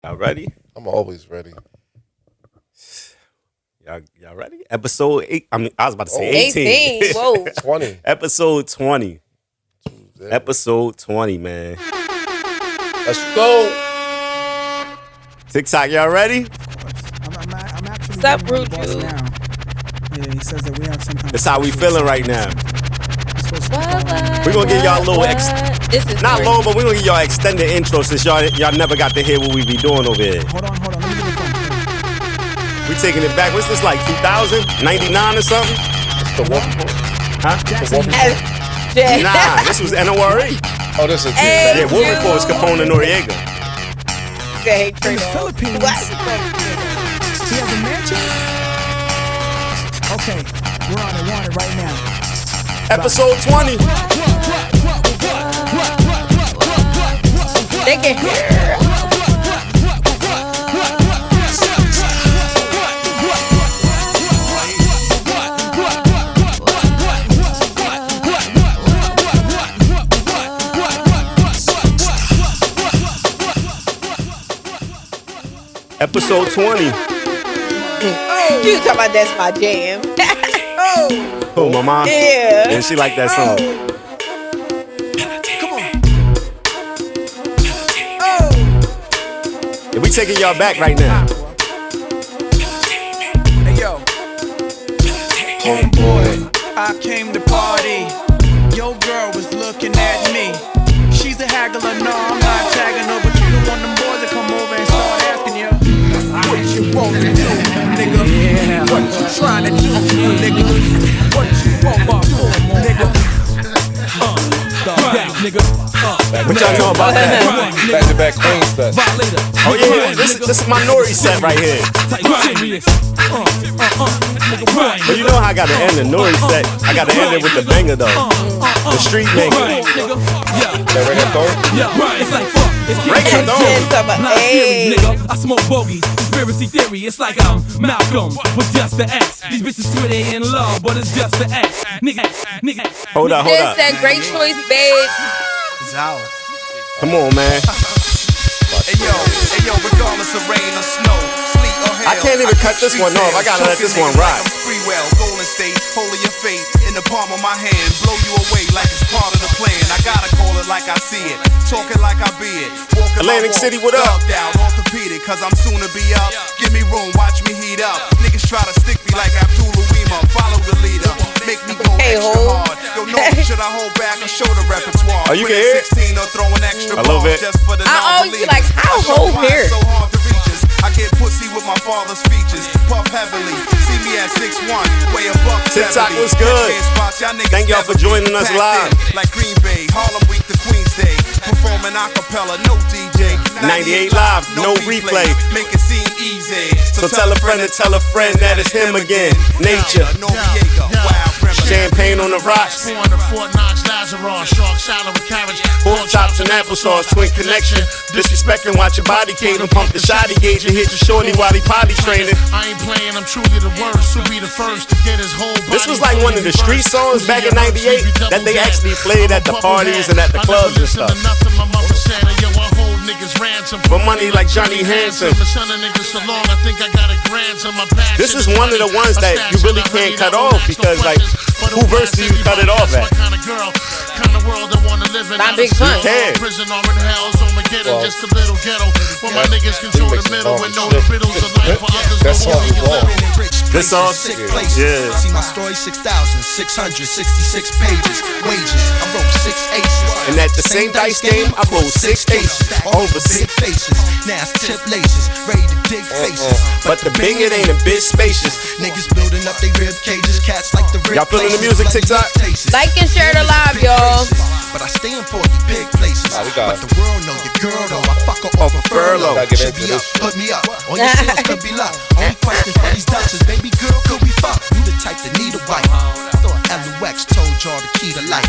Y'all ready? I'm always ready. Y'all ready? Episode 8. I was about to say 18. Whoa. 20. Episode 20. Yeah. Episode 20, man. Let's go. TikTok, y'all ready? I'm actually What's up, getting on the Rude bus Dude? now. Yeah, he says that we have some kind That's of how we special feeling right now. He's supposed to be calling. We're gonna give y'all a little This is not great. long, but we're gonna give y'all extended intro since y'all never got to hear what we be doing over here. Hold on. Let me get the phone. We taking it back. What's this like? 2000? 99 or something? The one. Huh? Jackson, Nah, this was NORE. Oh, this is Hey. Yeah, what report was Capone and Noriega. Hey, in the Tracy. Philippines. What? He has a mansion. Okay, we're on it right now. Episode 20. They can hear. Episode 20. You talking about that's my jam. Oh, my mom. Yeah. And she like that song. Yeah, we taking y'all back right now. Hey yo, homeboy, I came to party. Your girl was looking at me. She's a haggler, no, I'm not tagging her, but you the one of them boys that come over and start asking you, what you wanna do, nigga? What you trying to do, nigga? What you want to do, nigga? What y'all know about that? back-to-back Queen set. Oh yeah, this is my Nori set right here. But you know how I got to end the Nori set. I got to end it with the banger though. The street banger. That reggaeton? Hey. I smoke bogeys, conspiracy theory. It's like I'm Malcolm with just the X. These bitches swear they in love, but it's just the X. Nigga. Hold up. This that great choice, babe. Come on, man. Hey yo, regardless of rain or snow, sleet or hail, I can't even cut this one off. I gotta let this one rock. Free well, Golden State, holding your faith in the palm of my hand, blow you away like it's part of the plan. I gotta call it like I see it, talking like I be it. Atlantic City, what up? Thugged out, orthopedic, cause I'm soon to be up. Give me room, watch me heat up. Niggas try to stick me like Abdul Uwima. Follow the leader, make me go Hey, extra ho. hard. Yo, no, should I hold back or show the repertoire? Oh, you can hear it? 16 or throwing extra A little bit. bars just for the I always be like, how Show hold mine here? so hard to reach us. I get pussy with my father's features. Puff heavily. See me at 6'1", way above TikTok 70. was good. Spots, y'all niggas Thank y'all for never joining us packed live. in. Like Green Bay, Harlem Week to Queens Day. Performing acapella, no DJ. 98 live, no replay. Make it seem easy. So tell a friend to tell a friend that it's him again. Nature, Noriega, wild premise. champagne on the rocks, Born to Fort Knox, Lazarus, shark salad with carrots, pork chops and applesauce, twin connection. Disrespecting, watch your body cadence, pump the shotty gauge and hit your shorty while he potty training. I ain't playing, I'm truly the worst. Who'll be the first to get his whole body. This was like one of the street songs back in 98 that they actually played at the parties and at the clubs and stuff. Nothing my mother said, yo, I hold niggas ransom For money like Johnny Hanson. The son of niggas so long, I think I got a grandson. My passion This is one of the ones that you really can't cut off because, like, who verse do you cut it off at? Kind of girl, kind of world I wanna live in. Not Big Pun. You can. Prison or in hell, so I'ma get Well, just a little ghetto. Where my niggas control the middle and know the riddles of life for others. That song is long. This song? Yeah. See my story, 6,666 pages. Wages, I wrote 6 aces. And at the same dice game, I rolled 6 aces. Over 6. faces. Now it's tip laces, ready to dig faces. But the bing, it ain't a bit spacious. Niggas building up they rib cages, cats like the rib Y'all feeling the places, music, bloody TikTok? places. Like and share the live, y'all. But I stay in porky big places. Nah, we got But the world know your girl though. I fuck her off a furlough. Gotta get Should into be up, this. put me up. All your sales could be luck. Only question for these Dutchess, baby girl, could we fuck? You the type that need a wife. Thought LUX told y'all the key to life.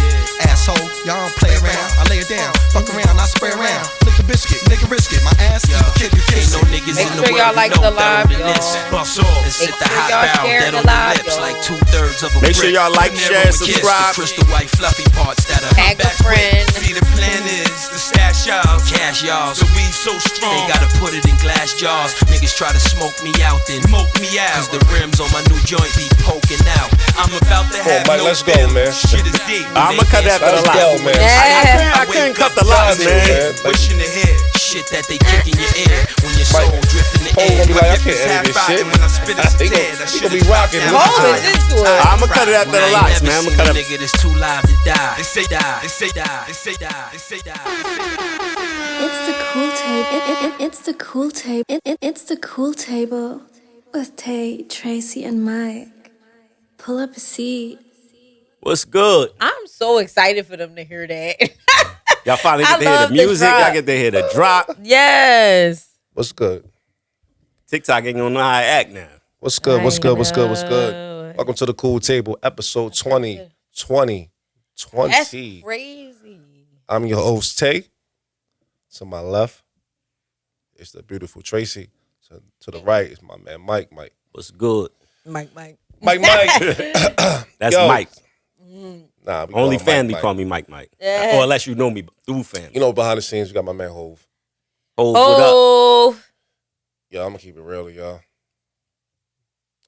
Asshole, y'all don't play around. I lay it down, fuck around, I spray around. Flick a biscuit, nigga risk it. My ass, kid, you kiss it. Make sure y'all like the live, y'all. Bust off and sit the hot bow dead on the lips like 2/3 of a Make sure y'all like, share, subscribe. Crystal white fluffy parts that are Tag a friend. See, the plan is to stash y'all, cash y'all. So we so strong, they gotta put it in glass jars. Niggas try to smoke me out, then smoke me out. Cause the rims on my new joint be poking out. I'm about to have Mike, no let's go, man. Shit is deep. I'ma cut that for the Let's go, lot. man. Yeah. I couldn't cut the lots, man. Wishing the head, shit that they kick in your ear when your soul drift in the Paul air. gonna be like, I My can't hip is edit this half shit. rockin' when I spit it's He dead. I gonna be rocking. Paul is into it. I'ma cut it after the lots, man. I'ma cut it. Nigga that's too live to die. They say die. They say die. They say die. They say die. It's the cool tape. It's the cool tape. It's the cool table with Tay, Tracy, and Mike. Pull up a seat. What's good? I'm so excited for them to hear that. Y'all finally I get to hear love the the music. drop. Y'all get to hear the drop. Yes. What's good? TikTok ain't gonna know how to act now. What's good? What's I good? What's good? What's know. good? Welcome to the Cool Table, episode 20. That's crazy. I'm your host, Tay. To my left, it's the beautiful Tracy. To the right is my man, Mike. What's good? Mike. Mike. That's Yo. Mike. Nah, we call Only him family Mike. call me Mike. Yeah. Or unless you know me through family. You know, behind the scenes, we got my man Hove. Oh, what Oh, Yo, I'm gonna keep it real, y'all.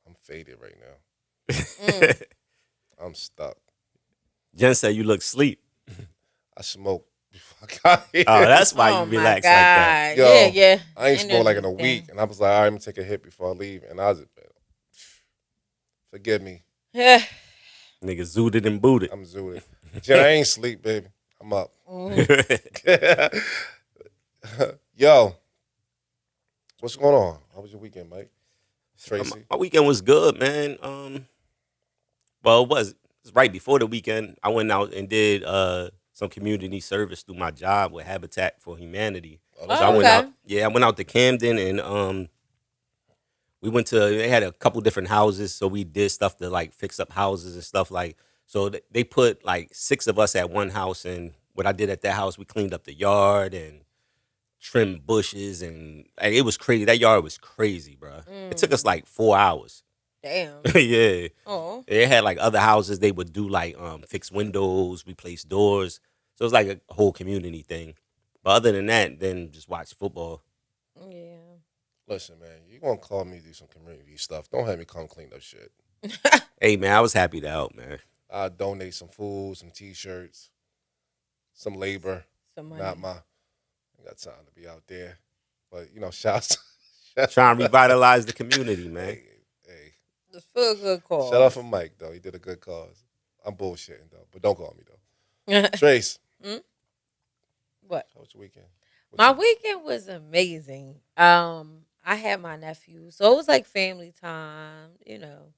I'm faded right now. up? I'm stuck. Jen said you look sleep. I smoked before I got here. Oh, that's why oh you my relax like that. God. Yo, Yeah. I ain't smoked like in a Energy week, thing. and I was like, all right, I'm gonna take a hit before I leave, and I was, forgive me, Yeah. Nigga zooted and booted. I'm zooted. Jen, I ain't sleep, baby. I'm up. Yo, what's going on? How was your weekend, Mike? Tracy? My weekend was good, man. Well, it was right before the weekend. I went out and did some community service through my job with Habitat for Humanity. Oh, So I went okay. out. Yeah, I went out to Camden and we went to. They had a couple different houses, so we did stuff to like fix up houses and stuff like. So they put like 6 of us at one house, and what I did at that house, we cleaned up the yard and trimmed bushes, and like, it was crazy. That yard was crazy, bro. It took us like 4 hours. Damn. Yeah. Oh. They had like other houses they would do like fix windows, replace doors. So it was like a whole community thing. But other than that, then just watch football. Yeah. Listen, man, you gonna call me to do some community stuff. Don't have me come clean up shit. Hey man, I was happy to help, man. I'll donate some food, some T-shirts, some labor. Some money. Not my, I got time to be out there. But, you know, shouts. Trying to revitalize the community, man. Hey. It's for a good cause. Shout out for Mike, though. He did a good cause. I'm bullshitting, though. But don't call me, though. Trace. What? How was your weekend? My weekend was amazing. I had my nephew, so it was like family time. You know,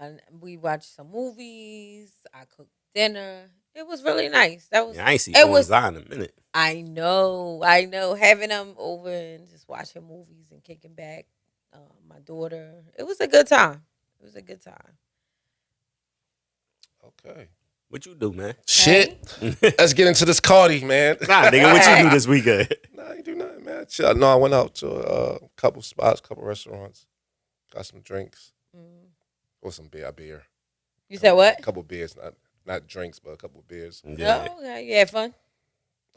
and we watched some movies. I cooked dinner. It was really nice. That was. Yeah, I ain't see it was. Owens in a minute. I know. Having them over and just watching movies and kicking back. My daughter. It was a good time. Okay. What you do, man? Shit. Let's get into this Cardi, man. Nah, nigga, what you do this weekend? Nah, I ain't do nothing, man. Chill. No, I went out to a couple spots, couple restaurants. Got some drinks. Or some beer. You said what? A couple beers. Not drinks, but a couple beers. Yeah. Oh, okay. You had fun?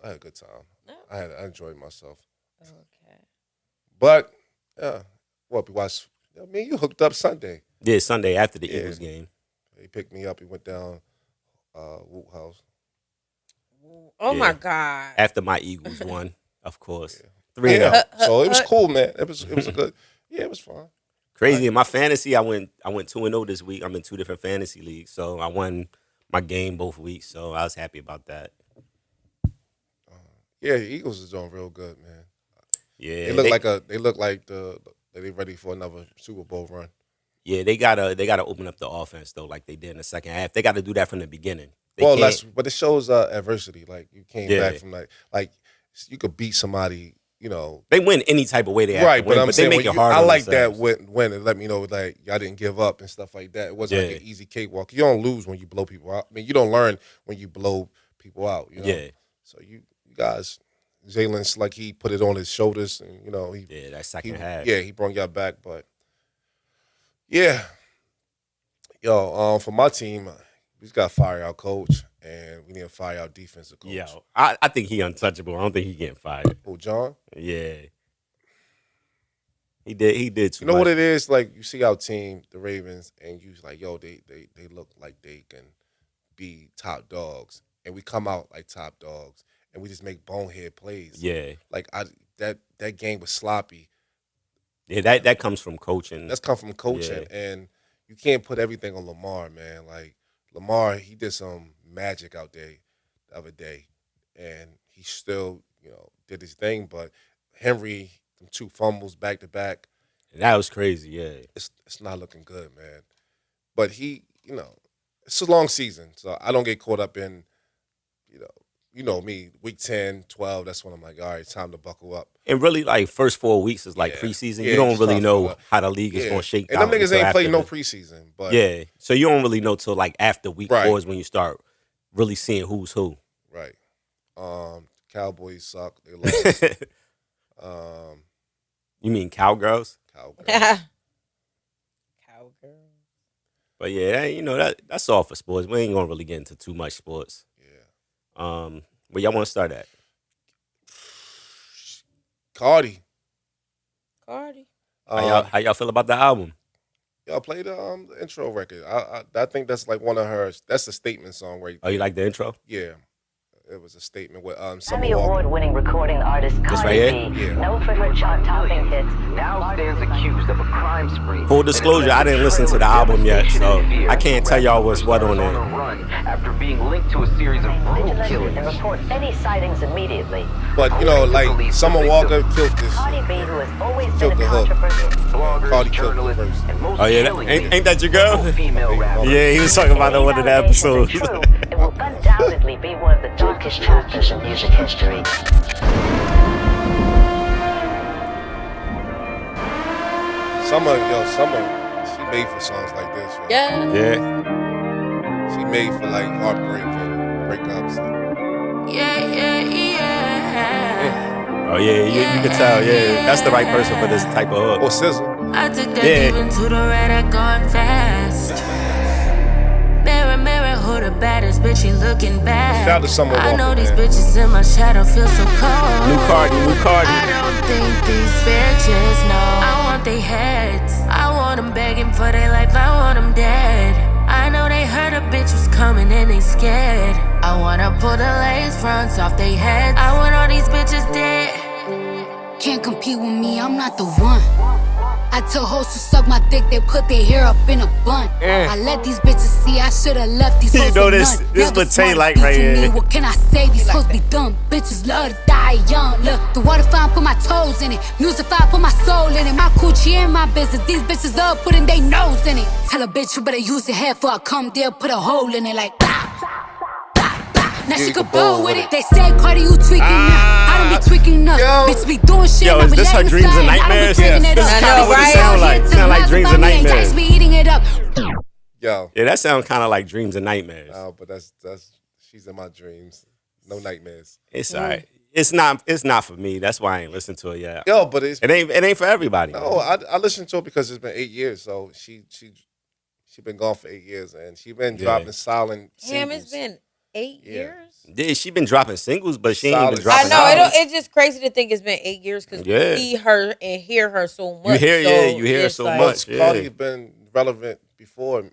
I had a good time. Oh. I enjoyed myself. Okay. But, yeah. What, we watched, I mean, you hooked up Sunday. Yeah, Sunday after the Yeah. Eagles game. He picked me up. He went down Woot House. Oh, Yeah. my God. After my Eagles won, of course. Yeah. 3-0. So it was cool, man. It was a good. Yeah, it was fun. Crazy. In my fantasy, I went 2-0 this week. I'm in 2 different fantasy leagues. So I won my game both weeks. So I was happy about that. Yeah, the Eagles is doing real good, man. Yeah. They look like they ready for another Super Bowl run. Yeah, they gotta open up the offense though, like they did in the second half. They gotta do that from the beginning. But it shows adversity. Like you came Yeah. back from like you could beat somebody. You know, they win any type of way they have right? to win, But I'm but saying they make it when hard. I on like that themselves. when it let me know like y'all didn't give up and stuff like that. It wasn't like an easy cakewalk. You don't lose when you blow people out. I mean, you don't learn when you blow people out. You know? Yeah. So you guys, Jalen's like he put it on his shoulders, and that second half. Yeah, he brought y'all back, but yeah, for my team, we just got to fire our coach, and we need to fire our defensive coach. Yo, I think he untouchable. I don't think he getting fired. Oh, John? Yeah. He did too You know much. what it is? Like, you see our team, the Ravens, and you like, yo, they look like they can be top dogs. And we come out like top dogs, and we just make bonehead plays. Yeah. Like, that game was sloppy. Yeah, that comes from coaching. That's come from coaching, and you can't put everything on Lamar, man. Like, Lamar, he did some magic out there the other day, and he still, did his thing. But Henry, them 2 fumbles back to back, that was crazy. Yeah, it's not looking good, man. But he, it's a long season, so I don't get caught up in, me, week 10, 12. That's when I'm like, all right, it's time to buckle up. And really, like, first 4 weeks is like preseason. You don't really know how the league is going to shake out. And them niggas ain't played no preseason. But yeah, so you don't really know till like after week 4 is when you start really seeing who's who. Right. Cowboys suck. They lost. You mean Cowgirls? Cowgirls. But yeah, that's all for sports. We ain't gonna really get into too much sports. Yeah. Where y'all want to start at? Cardi. How y'all feel about the album? Y'all play the intro record. I think that's like one of hers. That's a statement song, right? Oh, you like the intro? Yeah. It was a statement with Grammy Award-winning recording artist Cardi B, known for her chart-topping hits, now stands accused of a crime spree. Full disclosure, I didn't listen to the album yet, so I can't tell y'all what's what on it. After being linked to a series of brutal killings and report any sightings immediately. But like Summer Walker killed this. Cardi B, who has always killed been a controversial blogger, Cardi killed the verse. Oh yeah, ain't that your girl? Yeah, he was talking about that one of the episodes. It will undoubtedly be one of the darkest chapters in music history. Summer, she made for songs like this. Yo. Yeah. She made for like heartbreak and breakups. Oh yeah, you can tell. Yeah, that's the right person for this type of hook. Or SZA. I took that even to the red, I gone fast. Mirror, mirror, who the baddest bitch? You looking bad. Shout out to Summer Walker, I know these man. bitches in my shadow feel so cold. New Cardi. I don't think these bitches know. I want they heads. I want them begging for their life. I want them dead. I know they heard a bitch was coming and they scared. I wanna pull the lace fronts off they heads. I want all these bitches dead. Can't compete with me, I'm not the one. I tell hoes to suck my dick, they put their hair up in a bun. I let these bitches see I should've left these hoes for this none. what Tay like right here. What can I say? These hoes be dumb. Bitches love to die young. Look, the water fountain, put my toes in it. Music fire, put my soul in it. My coochie in my business. These bitches love putting their nose in it. Tell a bitch you better use your head before I come there, put a hole in it like bah. Now she could bowl with it. They say Cardi, you tweaking now. I don't be tweaking up. Bitch be doing shit. Yo, is this her dreams and nightmares? Yeah. This is kind of what it sound like. Sound like dreams and nightmares. Be eating it up. Yo. Yeah, that sounds kind of like dreams and nightmares. Oh, but that's she's in my dreams. No nightmares. It's alright. It's not for me. That's why I ain't listened to it yet. Yo, but it ain't for everybody. No, I listened to it because it's been 8 years. So she been gone for 8 years, and she been dropping silent singles. Damn, it's been 8 years. Yeah, she been dropping singles, but she ain't even dropping. I know it's just crazy to think it's been 8 years because we see her and hear her so much. You hear her so much. Cardi been relevant before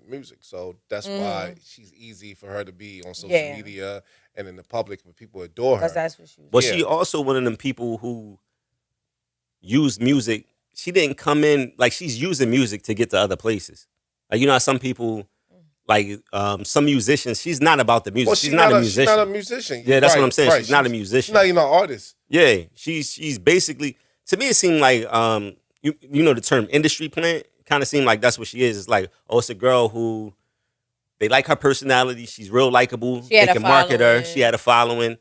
music, so that's why she's easy for her to be on social media and in the public, but people adore her. That's what she was. But she also one of them people who use music. She didn't come in like she's using music to get to other places. Like how some people. Like some musicians, she's not about the music. Well, she's not a musician. She's not a musician. Yeah, that's what I'm saying. She's not a musician. She's not even an artist. Yeah, she's basically. To me, it seemed like you know the term industry plant. Kind of seemed like that's what she is. It's like it's a girl who they like her personality. She's real likable. They can market her. She had a following.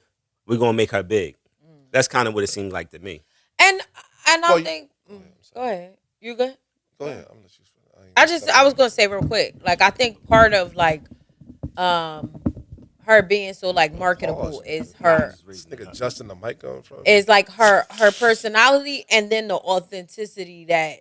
We're gonna make her big. That's kind of what it seemed like to me. And I think. Go ahead. You good? Go ahead. I was gonna say real quick, like I think part of like her her being so like marketable is her. This nigga adjusting the mic on front. Is like her personality and then the authenticity that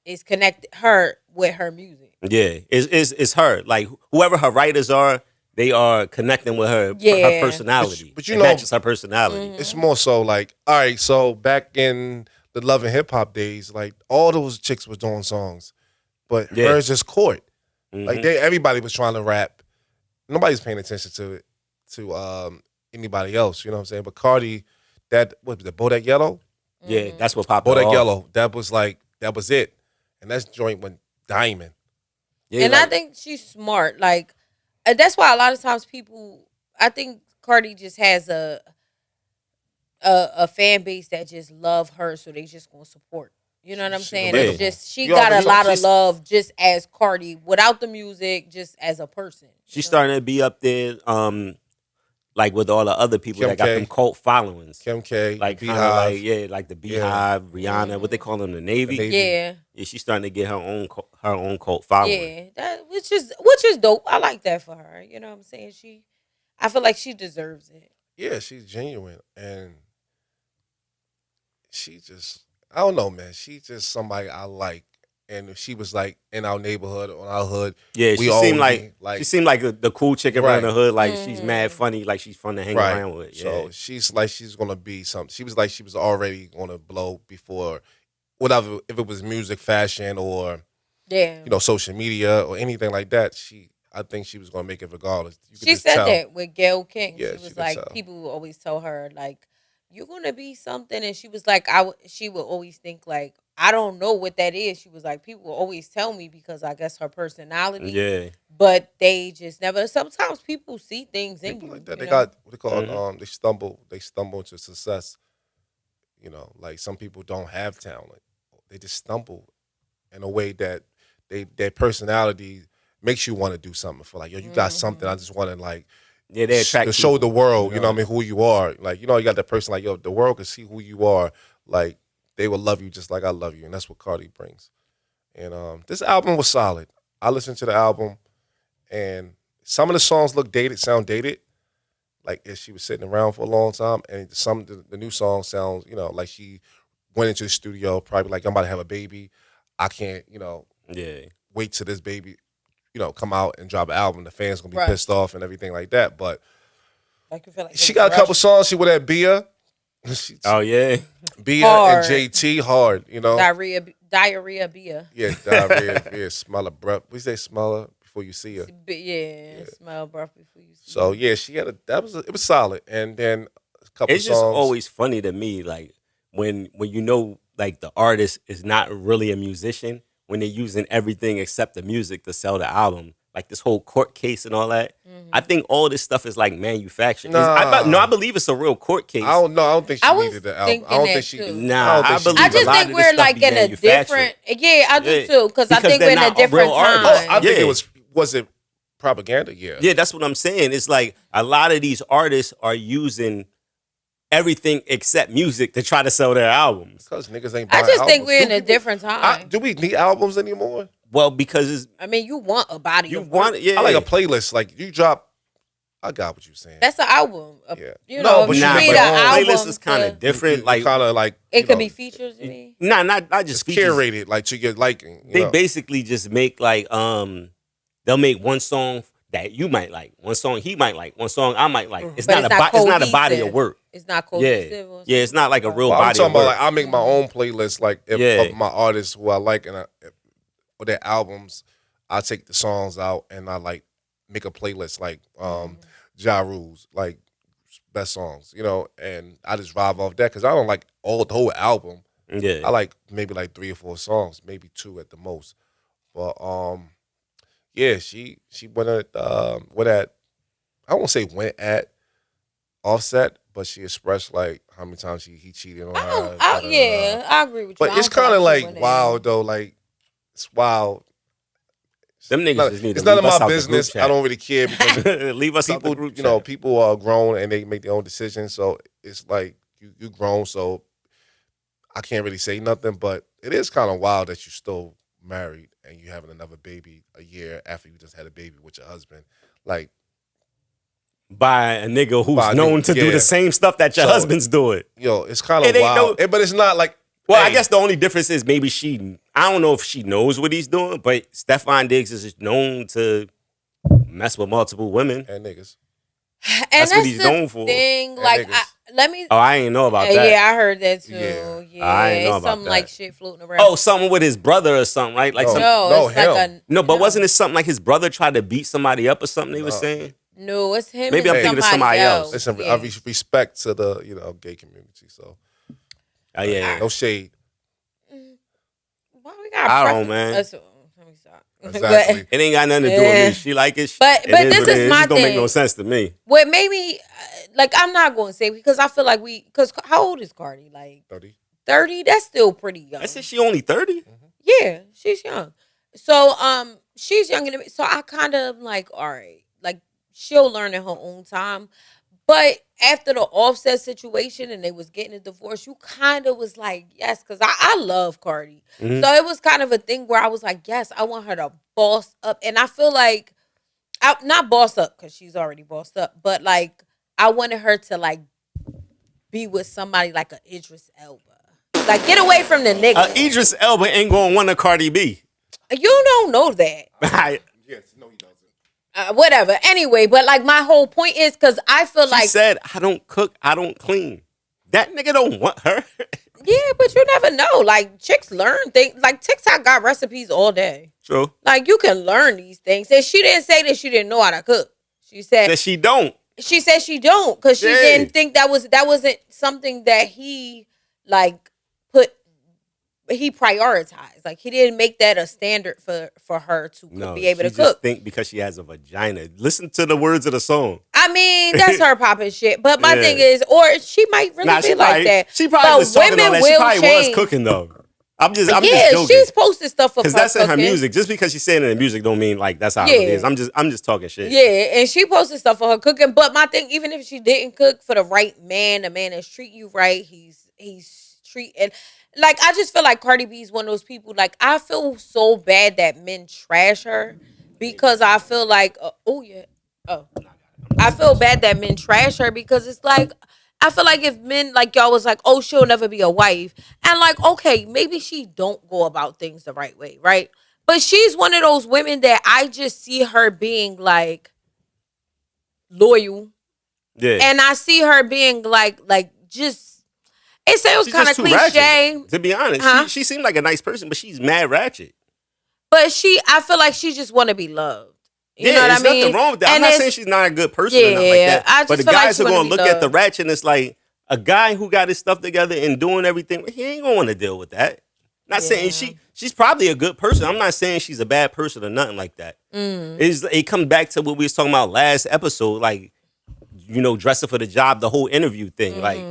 is connected her with her music. Yeah, it's her. Like whoever her writers are, they are connecting with her her personality. But you it know, matches her personality. It's more so like, all right, so back in the Love and Hip Hop days, like all those chicks was doing songs, but hers just caught. Like everybody was trying to rap. Nobody's paying attention to anybody else. You know what I'm saying? But Cardi, what was the Bodak Yellow? Yeah, that's what popped Bodak off. Yellow. That was it, and that joint went diamond. Yeah, and I think she's smart. Like that's why a lot of times I think Cardi just has a fan base that just love her, so they just gonna support. You know what I'm saying? Yeah. It's just she got a lot of love just as Cardi, without the music, just as a person. She's starting to be up there, like with all the other people Kim that got K. them cult followings. Kim K, like kind of Beehive. like like the Beehive, Rihanna, what they call them, the Navy. Yeah. Yeah, she's starting to get her own cult following. Yeah, which is dope. I like that for her. You know what I'm saying? I feel like she deserves it. Yeah, she's genuine, and she just, I don't know, man. She's just somebody I like, and if she was like in our neighborhood or our hood, Yeah, we she all seemed would like she seemed like the cool chick around the hood. Like she's Mm-hmm. mad funny. Like she's fun to hang around with. Yeah. So she's like she's gonna be something. She was like she was already gonna blow before, whatever. If it was music, fashion, or social media or anything like that, I think she was gonna make it regardless. You could She just said tell. that with Gayle King. Yeah, she she was could like, tell. people would always tell her like, "You're gonna be something," and she was like, she would always think like, "I don't know what that is." She was like, people will always tell me because I guess her personality. Yeah. But they just never. Sometimes people see things in you. Like that. you They know? got what they call they stumble into success. You know, like some people don't have talent. They just stumble in a way that their personality makes you want to do something. For like, yo, you got something. I just want to like they attract to show people, the world, you know? what I mean, who you are. Like, you got that person like, yo, the world can see who you are. Like, they will love you just like I love you. And that's what Cardi brings. And this album was solid. I listened to the album, and some of the songs sound dated, like if she was sitting around for a long time. And some of the new songs sounds, like she went into the studio, probably like, I'm about to have a baby. I can't, wait till this baby, come out and drop an album. The fans gonna be pissed off and everything like that. But Like you feel like she got a couple songs. She with that Bia. Oh yeah, Bia Hard. and JT hard. Diarrhea Bia. Yeah, diarrhea. Yeah, smell her breath. We say smell her before you see her. Yeah, smell breath before you see. So yeah, she had it was solid. And then a couple it's songs. just always funny to me, like when like the artist is not really a musician, when they're using everything except the music to sell the album. Like this whole court case and all that. Mm-hmm. I think all this stuff is like manufactured. Nah. I believe it's a real court case. I don't know. I don't think she needed the album. I don't think she. Nah, I believe I just a lot think of this we're stuff like be in a manufactured. different. Yeah, I do Yeah. too. Because I Because think they're we're in a not real different time. artists. I think Yeah. it was it propaganda? Yeah. Yeah, that's what I'm saying. It's like a lot of these artists are using everything except music to try to sell their albums. Because niggas ain't I buying just think albums. we're in a different time. Do we need albums anymore? Well, because it's, I mean, you want a body. you of want work. it. Yeah, I like a playlist. Like you drop. I got what you're saying. That's an album. Yeah. You No, know, but if you you need read your an own album. playlist is kind of different. Like kind of like it could be features. You mean? not just it's features. curated like to your liking. They basically just make like they'll make one song that you might like, one song he might like, one song I might like. It's But not it's not a body cohesive. of work. It's not Yeah, cohesive. or yeah, it's not like a real Well, I'm body talking of work. about like I make my own playlist like Yeah. of my artists who I like and or their albums. I take the songs out and I like make a playlist like Ja Rule's like best songs, and I just vibe off that because I don't like the whole album. Yeah, I like maybe like 3 or 4 songs, maybe 2 at the most. But yeah, she went at I won't say went at Offset, but she expressed like how many times he cheated on her. Yeah, I agree with you. But I it's don't feel kind of she like went in. wild though. Like it's wild. them niggas just need to It's none leave of us my out the business. group I don't really care because leave us out the people, group chat. people are grown and they make their own decisions. So it's like you grown, so I can't really say nothing. But it is kind of wild that you're still married and you having another baby a year after you just had a baby with your husband. Like by a nigga who's known to do the same stuff that your husband's doing. Yo, it's kind of wild. But it's not like... Well, I guess the only difference is maybe I don't know if she knows what he's doing, but Stefan Diggs is known to mess with multiple women. And niggas. And that's what he's known for. Like, I ain't know about that. Yeah, I heard that too. Yeah, I ain't know about something that. like shit floating around. Oh, something with his brother or something, right? Like but wasn't it something like his brother tried to beat somebody up or something? They were saying. No, it's him. Maybe I'm thinking of somebody else. Listen, I respect to the gay community. So, no shade. Why we got? I don't, man. Let me stop. Exactly. It ain't got nothing to do with me. She like it. But this is my thing. It don't make no thing. sense to me. What made me like? I'm not going to say because I feel like because how old is Cardi? Like 30. 30. That's still pretty young. I said she only 30. Yeah, she's young. So she's younger than me. So I kind of like, all right, like she'll learn in her own time. But after the Offset situation and they was getting a divorce, you kind of was like, yes, because I love Cardi. Mm-hmm. So it was kind of a thing where I was like, yes, I want her to boss up. And I feel like, not boss up because she's already bossed up, but like I wanted her to like be with somebody like an Idris Elba. Like get away from the nigga. Idris Elba ain't going to want a Cardi B. You don't know that. Yes, no, he doesn't. Whatever. Anyway, but like my whole point is because I feel like she said, I don't cook, I don't clean. That nigga don't want her. Yeah, but you never know. Like chicks learn things. Like TikTok got recipes all day. True. Like you can learn these things. And she didn't say that she didn't know how to cook. She said that she don't. She said she don't because she didn't think that wasn't something that he like he prioritized. Like he didn't make that a standard for her to be able to cook. Just think because she has a vagina. Listen to the words of the song. I mean, that's her popping shit. But my thing is, or she might really be like that. She probably was talking on that. She probably was cooking though. I'm just joking. She's posted stuff for because that's in her music. Just because she's saying it in music don't mean like that's how it is. I'm just talking shit. Yeah, and she posted stuff for her cooking. But my thing, even if she didn't cook for the right man, the man that's treating you right, he's treating. Like, I just feel like Cardi B is one of those people, like, I feel so bad that men trash her because I feel like, I feel bad that men trash her because it's like, I feel like if men, like, y'all was like, oh, she'll never be a wife. And, like, okay, maybe she don't go about things the right way, right? But she's one of those women that I just see her being, like, loyal. Yeah. And I see her being, like, just... It sounds kind of cliche. Ratchet, to be honest, she seemed like a nice person, but she's mad ratchet. But I feel like she just want to be loved. You know what I mean? Nothing wrong with that. I'm not saying she's not a good person or nothing like that. But the guys are going to look at the ratchetness like a guy who got his stuff together and doing everything. He ain't going to want to deal with that. Not saying she's probably a good person. I'm not saying she's a bad person or nothing like that. It comes back to what we was talking about last episode, like, dressing for the job, the whole interview thing, like.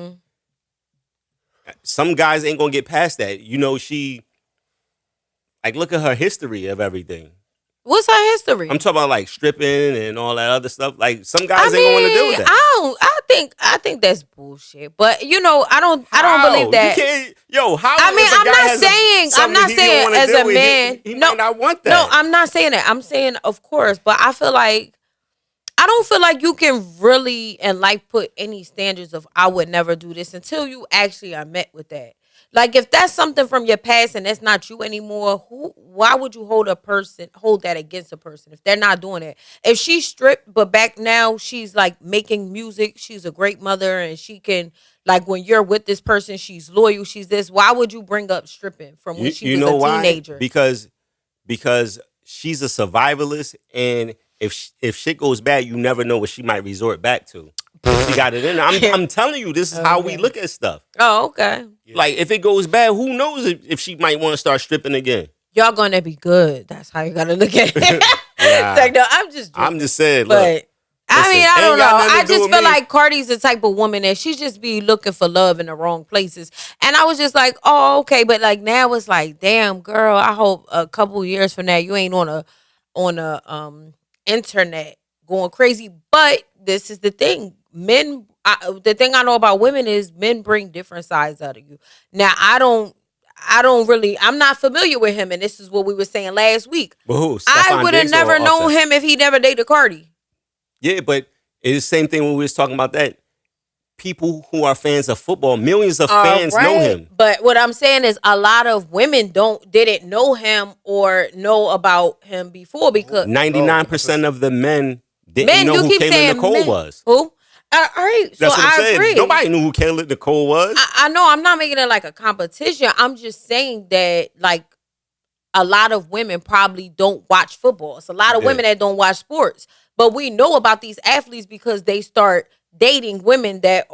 Some guys ain't gonna get past that. She look at her history of everything. What's her history? I'm talking about like stripping and all that other stuff. Like some guys ain't gonna want to deal with that. I think that's bullshit. But I don't believe that. You can't, how? I mean, I'm not saying as a man. He might not want that. No, I'm not saying that. I'm saying of course, but I feel like I don't feel like you can really in life put any standards of I would never do this until you actually are met with that. Like if that's something from your past and that's not you anymore, why would you hold that against a person if they're not doing it? If she's stripped, but back now she's like making music, she's a great mother and she can like when you're with this person, she's loyal, she's this. Why would you bring up stripping from when she was a teenager? Because she's a survivalist and if shit goes bad, you never know what she might resort back to. She got it in there. I'm telling you, this is how we look at stuff. Oh, okay. Like, if it goes bad, who knows if she might want to start stripping again. Y'all gonna be good. That's how you gotta look at it. It's like, no, I'm just saying, but, look. I mean, I don't know. I just feel like Cardi's the type of woman that she just be looking for love in the wrong places. And I was just like, oh, okay. But like now it's like, damn, girl, I hope a couple years from now you ain't on a internet going crazy. But this is the thing. The thing I know about women is men bring different sides out of you. Now, I'm not familiar with him, and this is what we were saying last week. But who? I would have never known him if he never dated Cardi. Yeah, but It's the same thing when we was talking about that. People who are fans of football, millions of fans know him. But what I'm saying is a lot of women didn't know him or know about him before because 99% of the men didn't know who Kayla Nicole was. Who? All right, so That's what I'm saying. agree. Nobody knew who Kayla Nicole was. I know. I'm not making it like a competition. I'm just saying that like a lot of women probably don't watch football. It's a lot of women that don't watch sports. But we know about these athletes because they start dating women that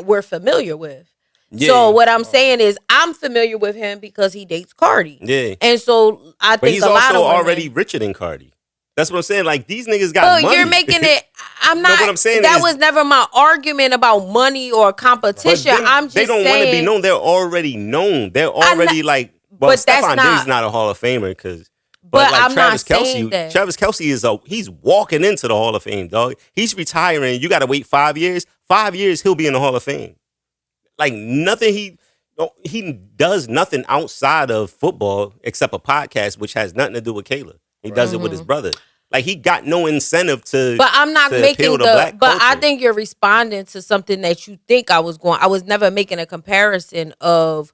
we're familiar with. Yeah. So what I'm saying is I'm familiar with him because he dates Cardi. Yeah. And so I think but he's a lot also of women, already richer than Cardi. That's what I'm saying. Like these niggas got money. You're making it. I'm not. What I'm saying that is, was never my argument about money or competition. I'm just saying they don't want to be known. They're already known. They're already like. Well, but Stephon Diggs is not a Hall of Famer because. But like I'm Travis not Kelce, that. Travis Kelce he's walking into the Hall of Fame, dog. He's retiring. You got to wait 5 years. 5 years, he'll be in the Hall of Fame. Like nothing. He does nothing outside of football except a podcast, which has nothing to do with Kayla. He does it with his brother. Like he got no incentive to. But I'm not making black But culture. I think you're responding to something that you think I was going. I was never making a comparison of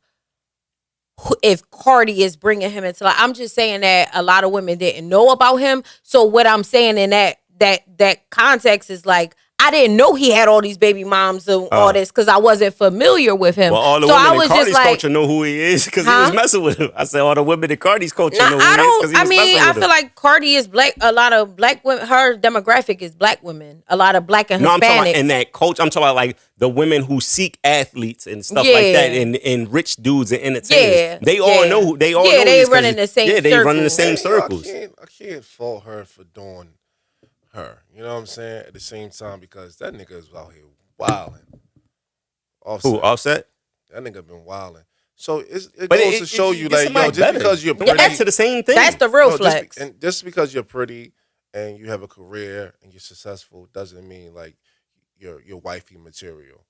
if Cardi is bringing him into. I'm just saying that a lot of women didn't know about him. So what I'm saying in that context is like. I didn't know he had all these baby moms and all this because I wasn't familiar with him. Well, all the women in Cardi's culture know who he is because he was messing with him. I said all the women in Cardi's culture know who he is because he was messing with him. I feel like Cardi is black. A lot of black women, her demographic is black women. A lot of black and Hispanics. I'm talking about in that culture. I'm talking about like the women who seek athletes and stuff like that and rich dudes and entertainers. Yeah. They all know who they all know. Yeah, they run in the same circles. Yeah, they run in the same circles. I can't fault her for doing her. You know what I'm saying? At the same time, because that nigga is out here wilding. Who, Offset? That nigga been wilding. So it goes to show you, like, yo, just because you're pretty. That's to the same thing. That's the real flex. Just because you're pretty and you have a career and you're successful doesn't mean, like, you're wifey material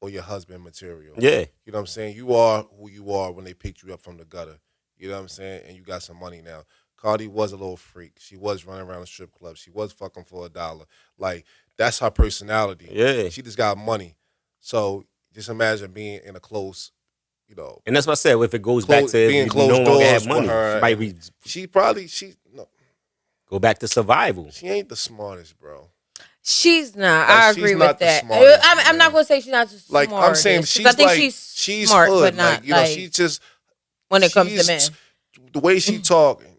or your husband material. Yeah. You know what I'm saying? You are who you are when they picked you up from the gutter. You know what I'm saying? And you got some money now. Cardi was a little freak. She was running around a strip club. She was fucking for $1. Like, that's her personality. Yeah. She just got money. So just imagine being in a close, you know. And that's what I said. If it goes back to being close, no longer have money, go back to survival. She ain't the smartest, bro. She's not. I agree with that. I'm not gonna say she's not the smartest. Like I'm saying, she's smart, hood, but not like, you know. She just when it comes to men. The way she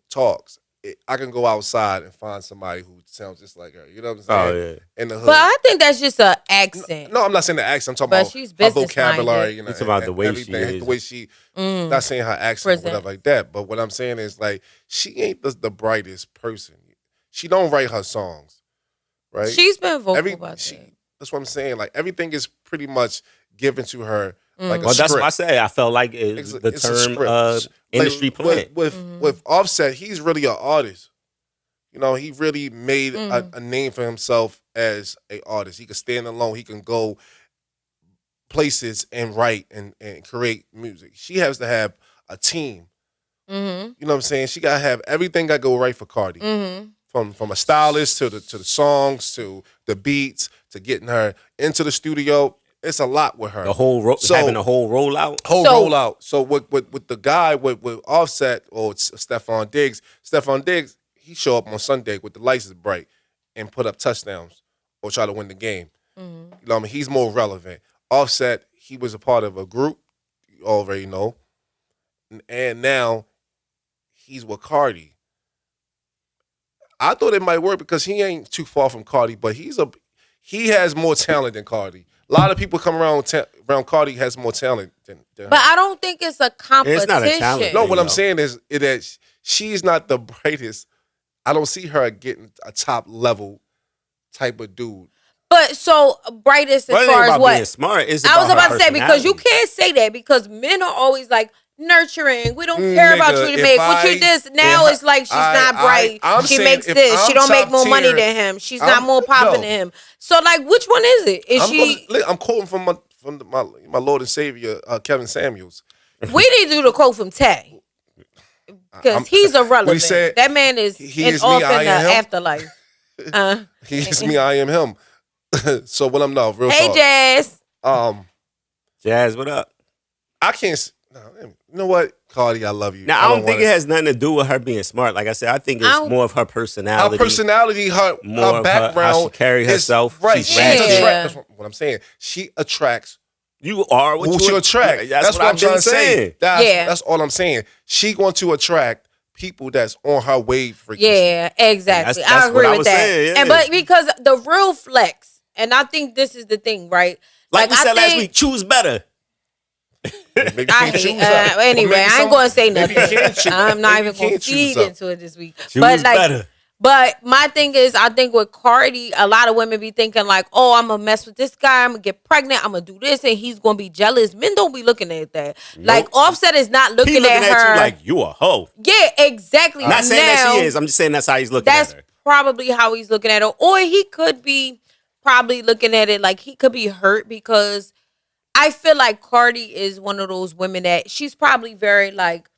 talks, I can go outside and find somebody who sounds just like her. You know what I'm saying? Oh, yeah. In the hood. But I think that's just an accent. No, I'm not saying the accent. I'm talking about she's her vocabulary. You know, it's about the way she is. The way she, not saying her accent or whatever like that. But what I'm saying is, like, she ain't the brightest person. She don't write her songs, right? She's been vocal about that. That's what I'm saying. Like, everything is pretty much given to her. Like well, that's what I said. I felt like the term industry plant. With Offset, he's really an artist. You know, he really made a name for himself as an artist. He can stand alone. He can go places and write and create music. She has to have a team. Mm-hmm. You know what I'm saying? She got to have everything got to go right for Cardi. Mm-hmm. From a stylist to the songs to the beats to getting her into the studio. It's a lot with her. The whole having a whole rollout. Rollout. So with the guy with Offset or Stephon Diggs, he show up on Sunday with the lights bright and put up touchdowns or try to win the game. Mm-hmm. You know what I mean? He's more relevant. Offset, he was a part of a group, you already know. And now he's with Cardi. I thought it might work because he ain't too far from Cardi, but he has more talent than Cardi. A lot of people come around Cardi has more talent than her. But I don't think it's a competition. It's not a talent. No, what I'm saying is that she's not the brightest. I don't see her getting a top level type of dude. But so brightest as far as what? Being smart. It's I was about to say because you can't say that because men are always like nurturing. We don't care about you to make what you this. Now it's like she's not bright. She makes this. She don't make more money than him. She's not more popping than him. So like, which one is it? Is she? I'm quoting from my Lord and Savior Kevin Samuels. We need to do the quote from Tay because he's irrelevant. That man is off in the afterlife. He is me. I am him. So when I'm not real Hey, talk. Jazz. Jazz, what up? I can't. No, you know what, Cardi? I love you. Now I don't think it has nothing to do with her being smart. Like I said, I think it's more of her personality. Her personality, her background, how she carry herself. Right. She's ratchet. That's what I'm saying. She attracts. You are what you attract. That's what I'm trying to say. That's all I'm saying. She going to attract people that's on her wave frequency. Yeah, exactly. That's I agree what I with was that. saying, yeah. And but because the real flex, and I think this is the thing, right? Like we said last week, choose better. Maybe I hate, anyway, I ain't gonna say nothing. I'm not even gonna feed into it this week. But like, better. but my thing is, I think with Cardi, a lot of women be thinking like, "Oh, I'm gonna mess with this guy. I'm gonna get pregnant. I'm gonna do this, and he's gonna be jealous." Men don't be looking at that. Nope. Like Offset is not He looking at her you like you a hoe. Yeah, exactly. Not saying that she is. I'm just saying that's how he's looking at her. That's probably how he's looking at her, or he could be probably looking at it like he could be hurt because I feel like Cardi is one of those women that she's probably very like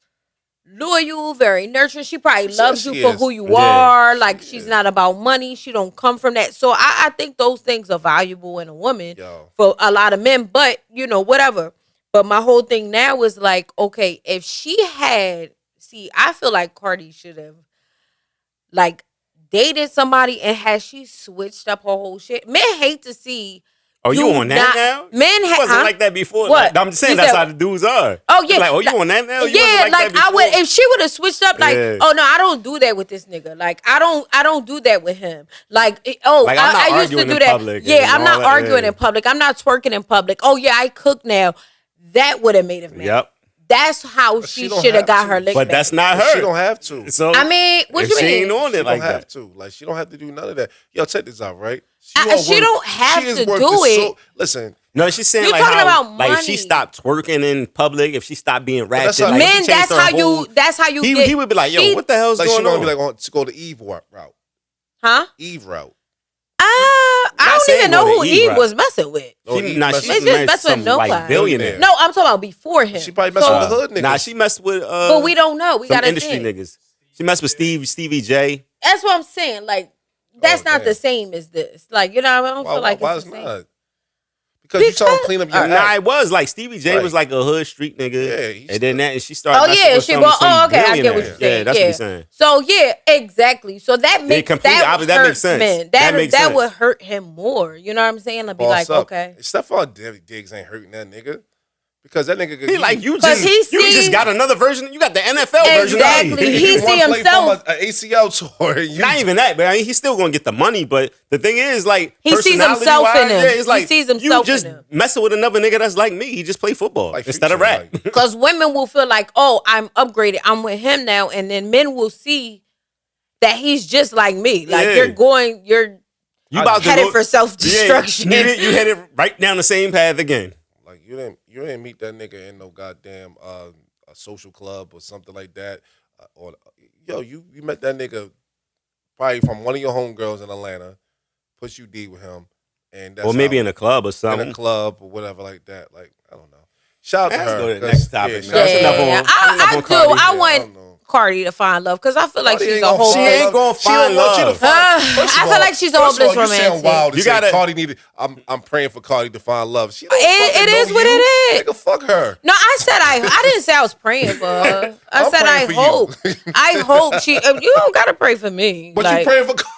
loyal, very nurturing. She probably loves you for who you are. Like she's not about money. She don't come from that. So I think those things are valuable in a woman for a lot of men. But you know, whatever. But my whole thing now is like, okay, if she had, I feel like Cardi should have like dated somebody and has she switched up her whole shit. Men hate to see. Oh, you on that now? Men wasn't like that before. What? Like, I'm just saying that's how the dudes are. Oh yeah. Like, oh, you on that now? You Yeah, wasn't like that I would before? if she would have switched up. Like, oh no, I don't do that with this nigga. Like, I don't do that with him. Like, Like, I'm not I used to arguing do in that. public Yeah, and I'm all not that, arguing yeah. in public. I'm not twerking in public. Oh yeah, I cook now. That would have made him mad. Yep. That's how she should have got her lick But back. that's not her. She don't have to. So I mean, what if you she mean? ain't on it She like don't have that. to. Like she don't have to do none of that. Yo, check this out, right? She don't have to do it. Listen. No, she's saying You're like talking how, about like if she money. stopped twerking in public, if she stopped being ratchet, that's how- like, if she Men, changed that's her how you. whole- That's how you He get. would be like, yo, what the hell's Like going she gonna on? be like to go the Eve route. Huh? Eve route. I don't saying even know go who to Eve Eve, was messing with. She, nah, she She just messed messed with some like nobody. billionaire. No, I'm talking about before him. She probably messed with the hood niggas. Nah, she messed with. But we don't know. We some gotta industry think. niggas. She messed with Stevie J. That's what I'm saying. Like, that's not the same as this. Like, you know, I don't feel like why it's is the same. not? Because you trying to clean up your Nah, act. it was like Stevie J was like a hood street nigga. Yeah, and then that, and she started. Oh messing yeah, with she some was. Oh, okay, I get what billionaire. you're saying. Yeah, that's what he's saying. So yeah, exactly. So that makes completely that opposite. That hurt makes sense. men. That makes sense. would hurt him more. You know what I'm saying? I'd be Boss like, up. okay. Stephon Diggs ain't hurting that nigga. Because that nigga He like you 'Cause just he you just see- got another version. You got the NFL version. Exactly. He see himself. An ACL tour. Not even that, but I mean, he's still gonna get the money. But the thing is, like, He sees himself in personality-wise, him. yeah, it's He like, sees himself you just in him. messing with another nigga that's like me. He just play football instead of rap. Because women will feel like, oh, I'm upgraded. I'm with him now. And then men will see that he's just like me. Like Yeah. you're You about to headed go- for self-destruction. Yeah, you headed right down the same path again. Like you didn't meet that nigga in no goddamn a social club or something like that. Or you met that nigga probably from one of your homegirls in Atlanta, put you D with him, and that's Or maybe how- in a club or something. in a club or whatever like that. Like I don't know. Shout out to Let's her. go to the 'cause, next topic, yeah, man. That's enough on- I on do. Cardi. I want Cardi to find love because I feel like Cardi she's ain't a gonna whole. find She ain't love. gonna She don't find want you to love. find. First of I feel all- like she's a first of all, hopeless you sound romantic. wild to You say gotta- Cardi needed. I'm praying for Cardi to find love. She don't It fucking is know what you. it is. Nigga, fuck her. No, I said I didn't say I was praying for her. I I'm said I praying for you. hope. I hope she. You don't gotta pray for me. But like, you praying for Cardi.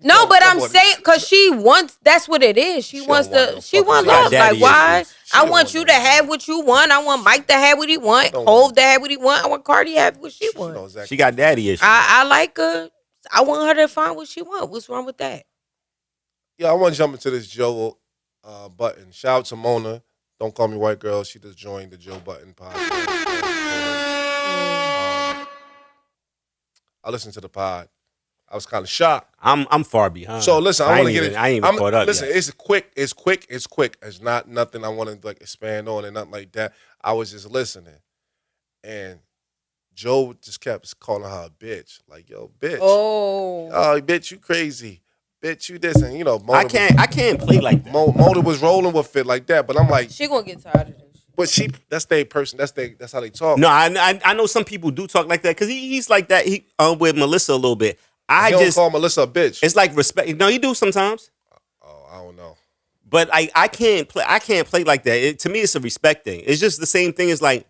No, but I'm on. saying because she wants. That's what it is. She wants don't want the. no She want fucking love. daddy Like why? issues. I want you to have what you want. I want Mike to have what he want. don't Hove to have what he want. I want Cardi to have what she Know want. exactly. She got daddy issues. I like her. I want her to find what she want. What's wrong with that? Yeah, I want to jump into this Joe Budden. Shout out to Mona. Don't call me white girl. She just joined the Joe Budden podcast. I listened to the pod. I was kind of shocked. I'm far behind. So listen, I want to get it. I ain't even caught up Listen, yet. it's quick. It's quick. It's quick. It's not nothing I want to like expand on and nothing like that. I was just listening, and Joe just kept calling her a bitch. Like, yo, bitch. Oh, Bitch, you crazy. Bitch, you this, and you know, I can't play like that. Mona was rolling with it like that, but I'm like, she gonna get tired of this. but that's their person. That's how they talk. No, I know some people do talk like that because he's like that. He with Melissa a little bit. He don't call Melissa a bitch. It's like respect. No, he do sometimes. Oh, I don't know. But I can't play like that. To me, it's a respect thing. It's just the same thing as like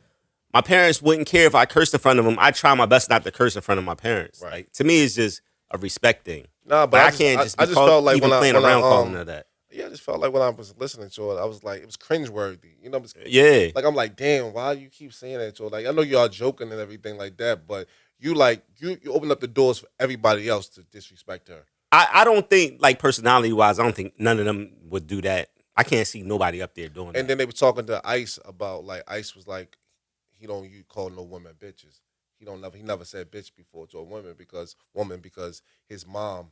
my parents wouldn't care if I cursed in front of them. I try my best not to curse in front of my parents. Right. Like, to me, it's just a respect thing. Nah, but I can't just felt like even when playing around calling her that. Yeah, I just felt like when I was listening to it, I was like, it was cringeworthy. You know, yeah. Like I'm like, damn, why you keep saying that to her? Like I know y'all joking and everything like that, but you open up the doors for everybody else to disrespect her. I don't think, like, personality wise, I don't think none of them would do that. I can't see nobody up there doing that. And then they were talking to Ice about, like, Ice was like, he don't call no women bitches. He never said bitch before to a woman because his mom.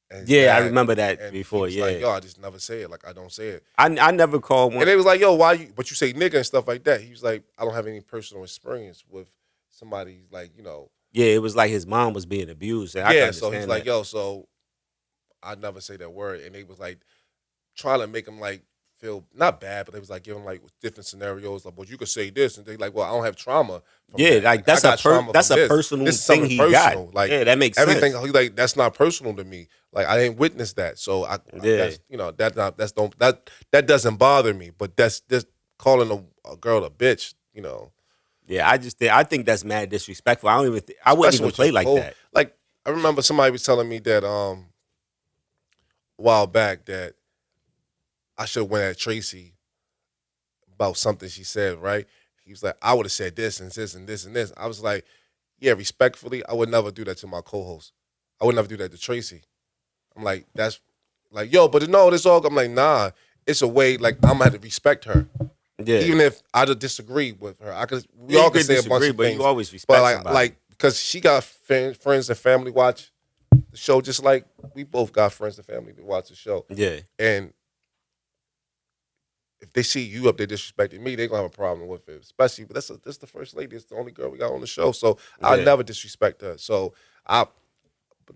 And his dad, I remember that before. He was like, yo, I just never say it. Like I don't say it. I never called one. And they was like, yo, why you? But you say nigga and stuff like that. He was like, I don't have any personal experience with somebody like Yeah, it was like his mom was being abused. And so he's like, yo, so I never say that word. And they was like trying to make him like feel not bad, but they was like giving like different scenarios. Like, well, you could say this, and they like, well, I don't have trauma. Yeah, like that's a personal thing he got. Like, yeah, that makes everything. sense. He's like, that's not personal to me. Like, I ain't witnessed that, so that doesn't bother me. But that's just calling a girl a bitch. Yeah, I think that's mad disrespectful. I wouldn't even play like that. Like, I remember somebody was telling me that a while back that I should have went at Tracy about something she said, right? He was like, I would have said this and this and this and this. I was like, yeah, respectfully, I would never do that to my co-host. I would never do that to Tracy. I'm like, that's like, yo, but no, this all, I'm like, nah, it's a way, like, I'm gonna have to respect her. Yeah. Even if I disagree with her. We all can say a bunch of but things. You always respect somebody. Like, because she got friends and family watch the show, just like we both got friends and family to watch the show. Yeah. And if they see you up there disrespecting me, they're gonna have a problem with it. Especially, but that's the first lady. It's the only girl we got on the show, so I'll never disrespect her. So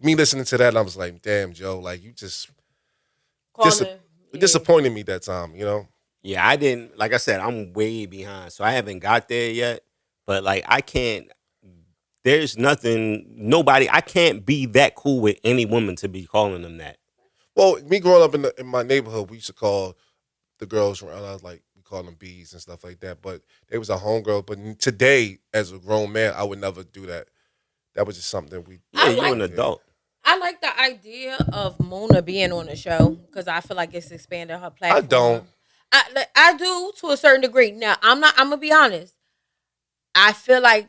me listening to that, I was like, damn, Joe, like you just disappointed me that time, Yeah, I didn't. Like I said, I'm way behind, so I haven't got there yet. But like, I can't. There's nobody. I can't be that cool with any woman to be calling them that. Well, me growing up in my neighborhood, we used to call the girls around us, like, we call them bees and stuff like that. But they was a homegirl. But today, as a grown man, I would never do that. That was just something that we. Yeah, you're an adult. I like the idea of Mona being on the show because I feel like it's expanded her platform. I don't. I do to a certain degree. Now, I'm gonna be honest. I feel like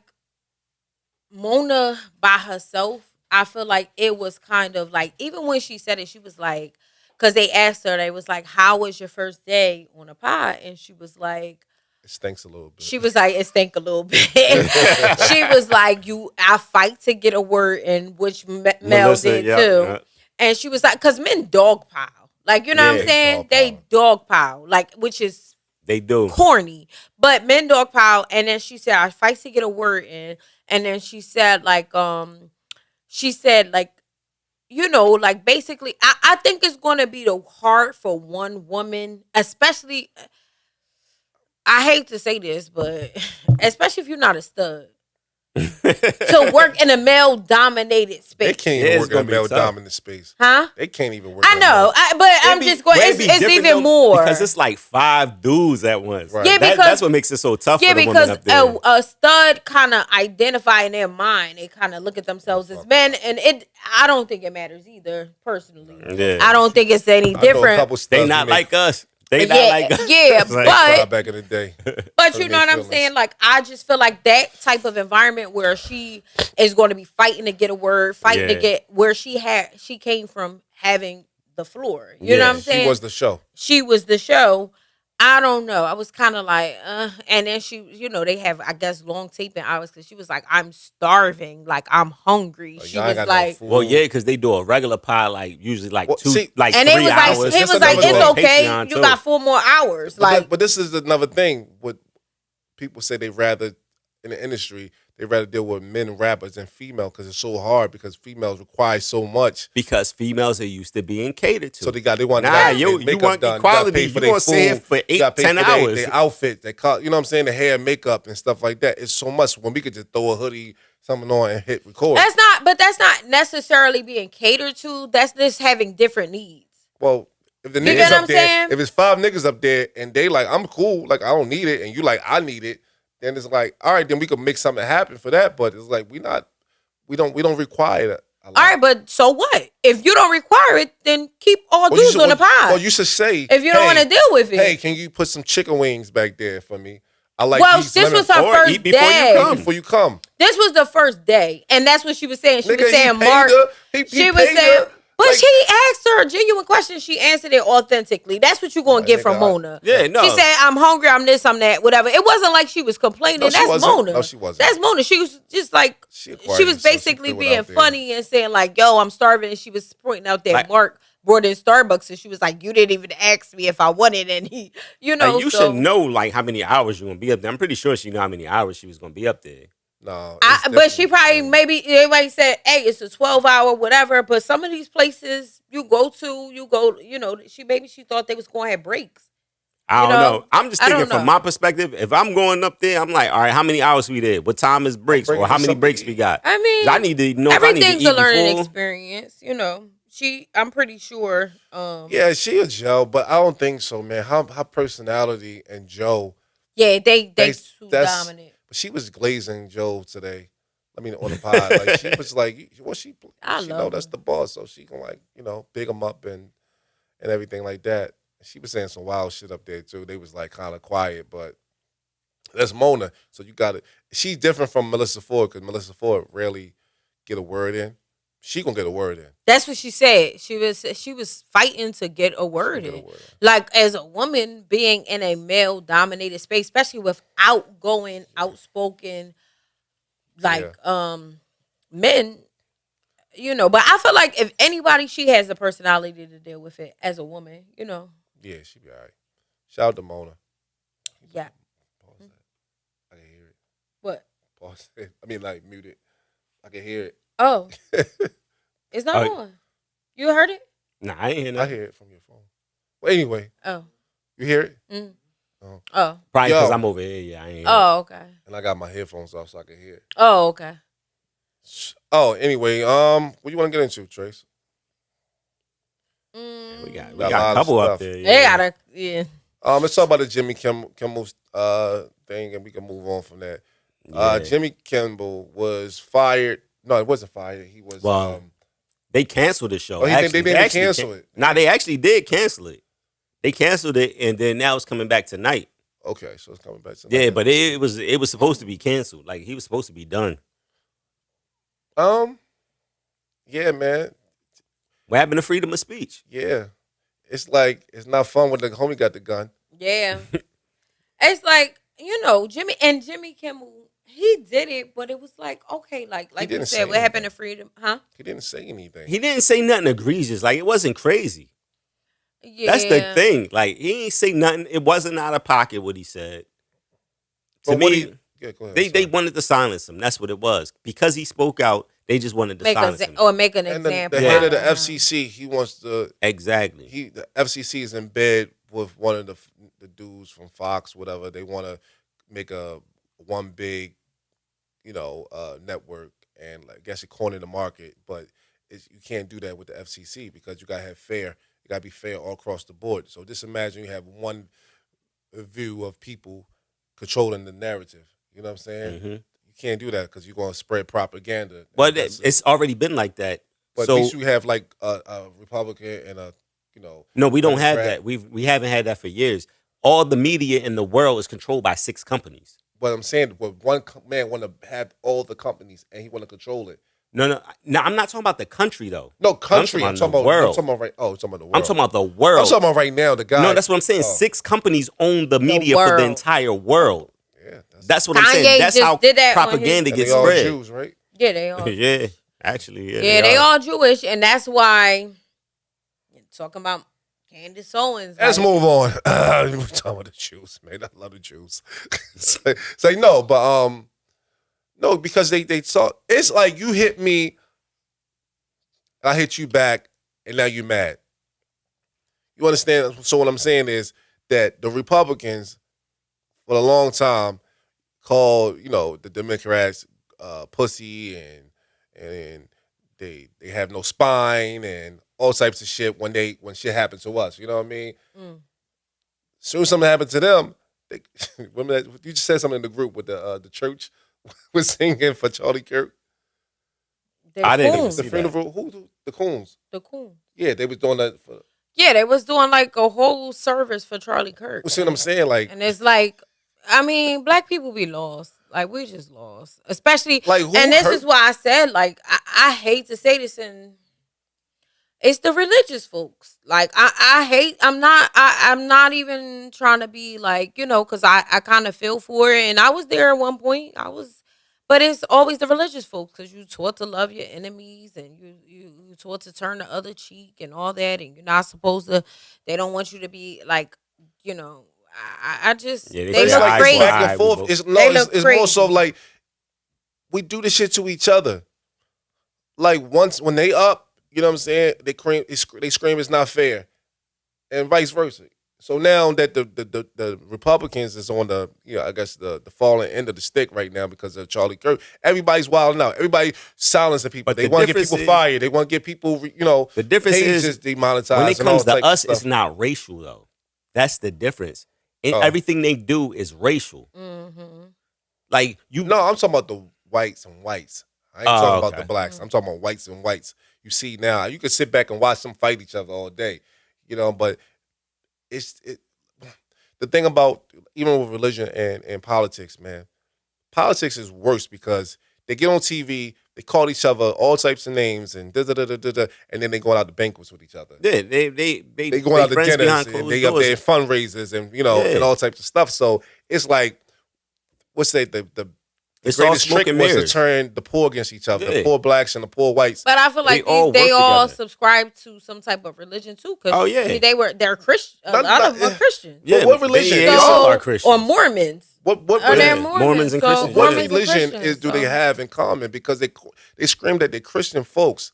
Mona by herself, I feel like it was kind of like, even when she said it, she was like, because they asked her, they was like, how was your first day on a pod? And she was like, it stinks a little bit. She was like, it stink a little bit. She was like, I fight to get a word in, which Mel did too. Yeah. And she was like, because men dogpile. Like, you know what I'm saying? They dogpile. Like, which is they do corny. But men dogpile. And then she said, I fight to get a word in. And then she said, like, like basically, I think it's going to be hard for one woman, especially, I hate to say this, but especially if you're not a stud, to work in a male-dominated space. They can't even work in a male-dominated space. Huh? They can't even work. I know, but I'm just going. It's even more because it's like 5 dudes at once. Right. Yeah, because that's what makes it so tough. Yeah, for the women up there. because a stud kind of identify in their mind. They kind of look at themselves as men, and I don't think it matters either. Personally, I don't think it's any different. They not like us. They not like us. Yeah, but back in the day. But you know what I'm saying? Like, I just feel like that type of environment where she is going to be fighting to get a word, fighting to get where she came from having the floor. You know what I'm saying? She was the show. She was the show. I don't know. I was kind of like, and then she, they have, I guess, long taping hours because she was like, I'm starving, like I'm hungry. She was like, well, yeah, because they do a regular pod like usually like and 3 it was hours. Like, he was like, it's okay, you got 4 more hours. But this is another thing. What people say they rather in the industry. They rather deal with men rappers than female because it's so hard because females require so much. Because females are used to being catered to. So they want you want done. equality. You want to sit here for 8-10 hours. Their outfit, you know what I'm saying, the hair, makeup, and stuff like that. It's so much when we could just throw a hoodie, something on, and hit record. That's not necessarily being catered to. That's just having different needs. Well, If the You niggas get what up I'm there, saying? if it's 5 niggas up there and they like, I'm cool, like I don't need it, and you like, I need it, then it's like, all right, then we could make something happen for that. But it's like we don't require that. All right, but so what? If you don't require it, then keep all dudes on the pod. Well, you should say, if you don't want to deal with it. Hey, can you put some chicken wings back there for me? I like well, these this lemon- was her or first eat before day. You come. Before you come. This was the first day, and that's what she was saying. She Nigga, was saying, he paid Mark. her. He She was paid saying, her. but Like- she asked her a genuine question. She answered it authentically. That's what you're gonna get from Mona. Yeah, no. She said, "I'm hungry. I'm this. I'm that. Whatever." It wasn't like she was complaining. No, she That's wasn't. Mona. No, she wasn't. That's Mona. She was just like she was basically being funny and saying like, "Yo, I'm starving." And she was pointing out that Like- Mark brought in Starbucks, and she was like, "You didn't even ask me if I wanted any." You know, Like, you should know like how many hours you're gonna be up there. I'm pretty sure she knew how many hours she was gonna be up there. No, But she probably maybe everybody said, "Hey, it's a 12-hour whatever." But some of these places you go, you know, she thought they was going to have breaks. I don't know. I'm just I thinking don't know. from my perspective. If I'm going up there, I'm like, all right, how many hours we did? What time is breaks? Or how many breaks we got? I mean, 'Cause I need to know if I need to everything's eat a learning before. experience. You know, I'm pretty sure. Yeah, she a Joe, but I don't think so, man. Her personality and Joe. Yeah, they too that's- dominant. But she was glazing Joe today. I mean, on the pod, like she was like, well, she love know that's the boss, so she can like, big him up and everything like that. She was saying some wild shit up there too. They was like kind of quiet, but that's Mona. So you got it. She's different from Melissa Ford because Melissa Ford rarely get a word in. She gonna get a word in. That's what she said. She was fighting to get a word in. Like as a woman being in a male dominated space, especially with outgoing, outspoken, like men, but I feel like if anybody, she has the personality to deal with it as a woman, Yeah, she be all right. Shout out to Mona. Yeah. Pause that. I can hear it. What? Pause it. I mean, like, mute it. I can hear it. Oh. It's not on. You heard it? Nah, I ain't hear I nothing. hear it from your phone. Well, anyway. Oh. You hear it? Mm. Oh. Probably Yo. because I'm over here. Yeah, I ain't hear Oh, okay. And I got my headphones off so I can hear it. Oh, okay. Oh, anyway, what you want to get into, Trace? We got a a lot of couple up stuff. there. They gotta, yeah. Let's talk about the Jimmy Kimmel thing, and we can move on from that. Yeah. Jimmy Kimmel was fired. No, it wasn't fired. He was. Well, they canceled the show. Oh, they didn't actually cancel it. Nah, they actually did cancel it. They canceled it, and then now it's coming back tonight. Okay, so it's coming back tonight. Yeah, but it was supposed to be canceled. Like he was supposed to be done. Yeah, man. What happened to freedom of speech? Yeah, it's like it's not fun when the homie got the gun. Yeah. It's like, Jimmy Kimmel, he did it, but it was like, okay, like you didn't said, say what happened to freedom? Huh? He didn't say anything. He didn't say nothing egregious. Like it wasn't crazy. Yeah. That's the thing. Like he ain't say nothing. It wasn't out of pocket what he said. To But what me, yeah, go ahead, they wanted to silence him. That's what it was. Because he spoke out, they just wanted to silence him. Make an and example. the head of the FCC, he wants to Exactly. The FCC is in bed with one of the dudes from Fox, whatever. They want to make one big, network and like guess it corner the market, but you can't do that with the FCC because you gotta have fair. You gotta be fair all across the board. So just imagine you have one view of people controlling the narrative. You know what I'm saying? Mm-hmm. You can't do that because you're gonna spread propaganda. But it's already been like that. But so, at least you have like a Republican and a No, we don't have Democrat. that. We haven't had that for years. All the media in the world is controlled by 6 companies. But I'm saying, but one man want to have all the companies and he want to control it. No, I'm not talking about the country though. No, country. I'm talking the about world. I'm talking about right. Oh, you're talking about the world. I'm talking about the world. I'm talking about right now. The guy. No, that's what I'm saying. Oh. 6 companies own the media for the world. entire world. Yeah, that's what I'm Kanye saying. That's just how did that on propaganda And gets they all spread. Jews, right? Yeah, they are. Yeah, actually, yeah. Yeah, they all Jewish, and that's why talking about Candace Owens. Let's like, move on. We're talking about the Jews, man. I love the Jews. Say no, but no, because they saw it's like you hit me, I hit you back, and now you mad. You understand? So what I'm saying is that the Republicans, for a long time, called the Democrats pussy and they have no spine and all types of shit when shit happens to us. You know what I mean? As soon as something happened to them, remember that you just said something in the group with the church was singing for Charlie Kirk. I didn't even see the funeral. Who? The Coons. The Coons. Yeah, they was doing that. Yeah, they was doing like a whole service for Charlie Kirk. See what I'm saying? Like, and it's like, I mean, black people be lost. Like, we just lost, especially. Like, and this is why I said, like, I hate to say this, and it's the religious folks. Like, I'm not even trying to be like, you know, because I kind of feel for it, and I was there at one point. But it's always the religious folks, because you taught to love your enemies, and you taught to turn the other cheek and all that, and you're not supposed to. They don't want you to be like, you know. I just they look like crazy. Back and forth. It's more so like we do this shit to each other. Like once when they up, you know what I'm saying? They scream it's not fair, and vice versa. So now that the Republicans is on the I guess the falling end of the stick right now because of Charlie Kirk, everybody's wilding out. Everybody silencing people. But they want to get people fired. They want to get people the difference is demonetized. When it comes to us, it's not racial though. That's the difference. Everything they do is racial. Mm-hmm. Like No, I'm talking about the whites and whites. I ain't talking about the blacks. I'm talking about whites and whites. You see now, you can sit back and watch them fight each other all day, but the thing about even with religion and politics, man, politics is worse because they get on TV, they call each other all types of names and and then they go out to banquets with each other. Yeah, they go out to dinners and they up there in fundraisers and and all types of stuff. So it's like the greatest trick was to turn the poor against each other, the poor blacks and the poor whites. But I feel like they all subscribe to some type of religion too. Cause they're Christian. A lot of them are Christian. Yeah, but what religion? They all are Christian. Or Mormons. What Mormons and Christians. What religion do they have in common? Because they scream that they're Christian folks,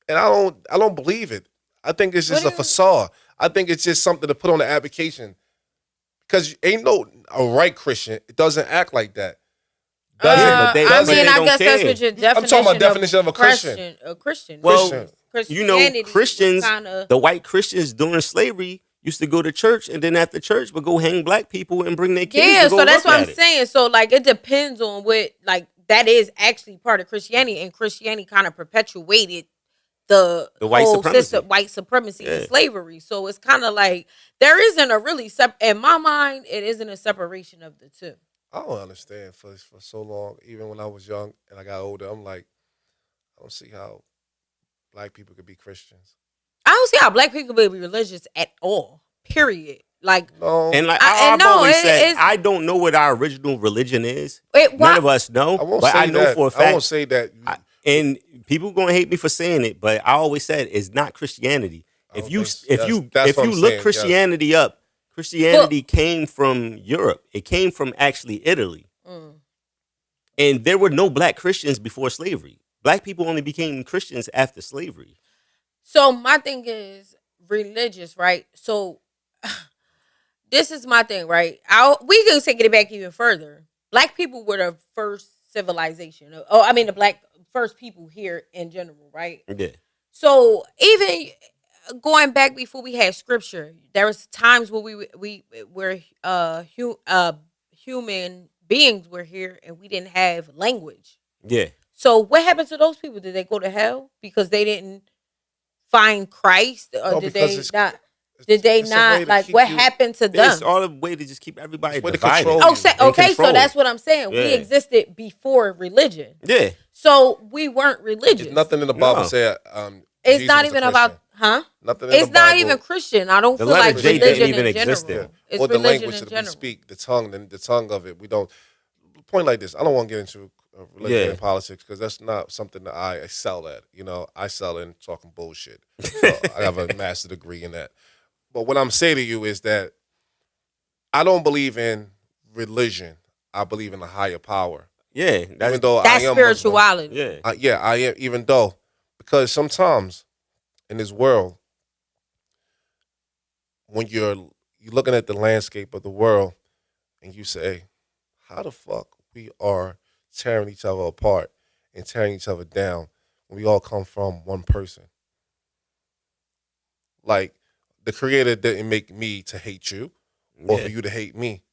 and I don't believe it. I think it's just a facade. I think it's just something to put on the application. Because ain't a right Christian. It doesn't act like that. I guess that's what your definition. I'm talking about definition of a Christian. A Christian. Well, Christians, the white Christians during slavery used to go to church, and then after church would go hang black people and bring their kids. Yeah, so that's what I'm saying. So like it depends on what that is actually part of Christianity, and Christianity kind of perpetuated the white whole supremacy. system, white supremacy and slavery. So it's kind of like there isn't a really in my mind, it isn't a separation of the two. I don't understand for so long. Even when I was young and I got older, I'm like, I don't see how black people could be Christians. I don't see how black people could be religious at all. Period. Like, no. And like I've always said, I don't know what our original religion is. None of us know, but I know for a fact. I won't say that. And people gonna hate me for saying it, but I always said it's not Christianity. If you look Christianity up. Christianity came from Europe. It came from actually Italy. And there were no black Christians before slavery. Black people only became Christians after slavery. So my thing is religious, right? So this is my thing, right? We can take it back even further. Black people were the first civilization. The black first people here in general, right? Yeah. So even going back before we had scripture, there was times where we were human beings were here and we didn't have language. Yeah. So what happened to those people? Did they go to hell because they didn't find Christ, or did they not? Did they not? Like, what happened to them? It's all a way to just keep everybody divided. Okay, so that's what I'm saying. Yeah. We existed before religion. Yeah. So we weren't religious. There's nothing in the Bible said. It's Jesus not even about. Huh? Nothing. It's not even Christian. I don't feel like religion in general. It's or the religion language in that general. we speak, the tongue of it. We don't. Point like this. I don't want to get into religion and politics because that's not something that I excel at. I excel in talking bullshit. So I have a master's degree in that. But what I'm saying to you is that I don't believe in religion. I believe in a higher power. Yeah, even though that's I am spirituality. Muslim, I am. Even though, because sometimes in this world, when you're looking at the landscape of the world, and you say, "How the fuck we are tearing each other apart and tearing each other down when we all come from one person?" Like the Creator didn't make me to hate you or for you to hate me.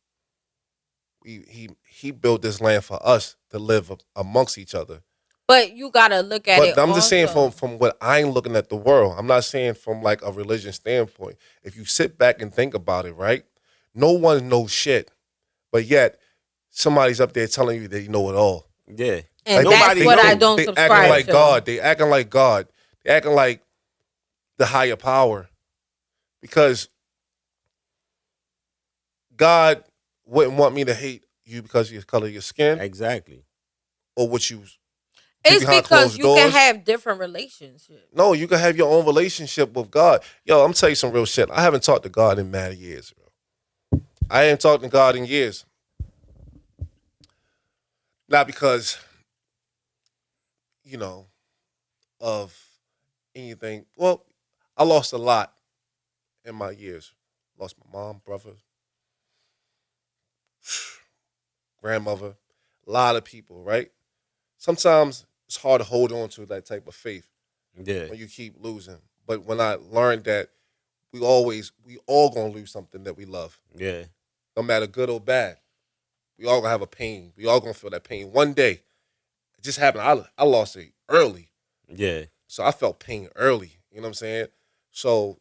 He built this land for us to live amongst each other. But you gotta look at it. But I'm just saying also. from what I'm looking at the world. I'm not saying from like a religion standpoint. If you sit back and think about it, right? No one knows shit, but yet somebody's up there telling you they know it all. Yeah, and like that's what I don't they subscribe acting like to. God. They acting like God. They acting like the higher power, because God wouldn't want me to hate you because of the color of your skin. Exactly. Or what you. It's because you can have different relationships. No, you can have your own relationship with God. Yo, I'm telling you some real shit. I haven't talked to God in mad years, bro. I ain't talked to God in years. Not because, of anything. Well, I lost a lot in my years. Lost my mom, brother, grandmother, a lot of people, right? Sometimes it's hard to hold on to that type of faith when you keep losing. But when I learned that we all gonna lose something that we love. Yeah. No matter good or bad. We all gonna have a pain. We all gonna feel that pain. One day, it just happened. I lost it early. Yeah. So I felt pain early. You know what I'm saying? So,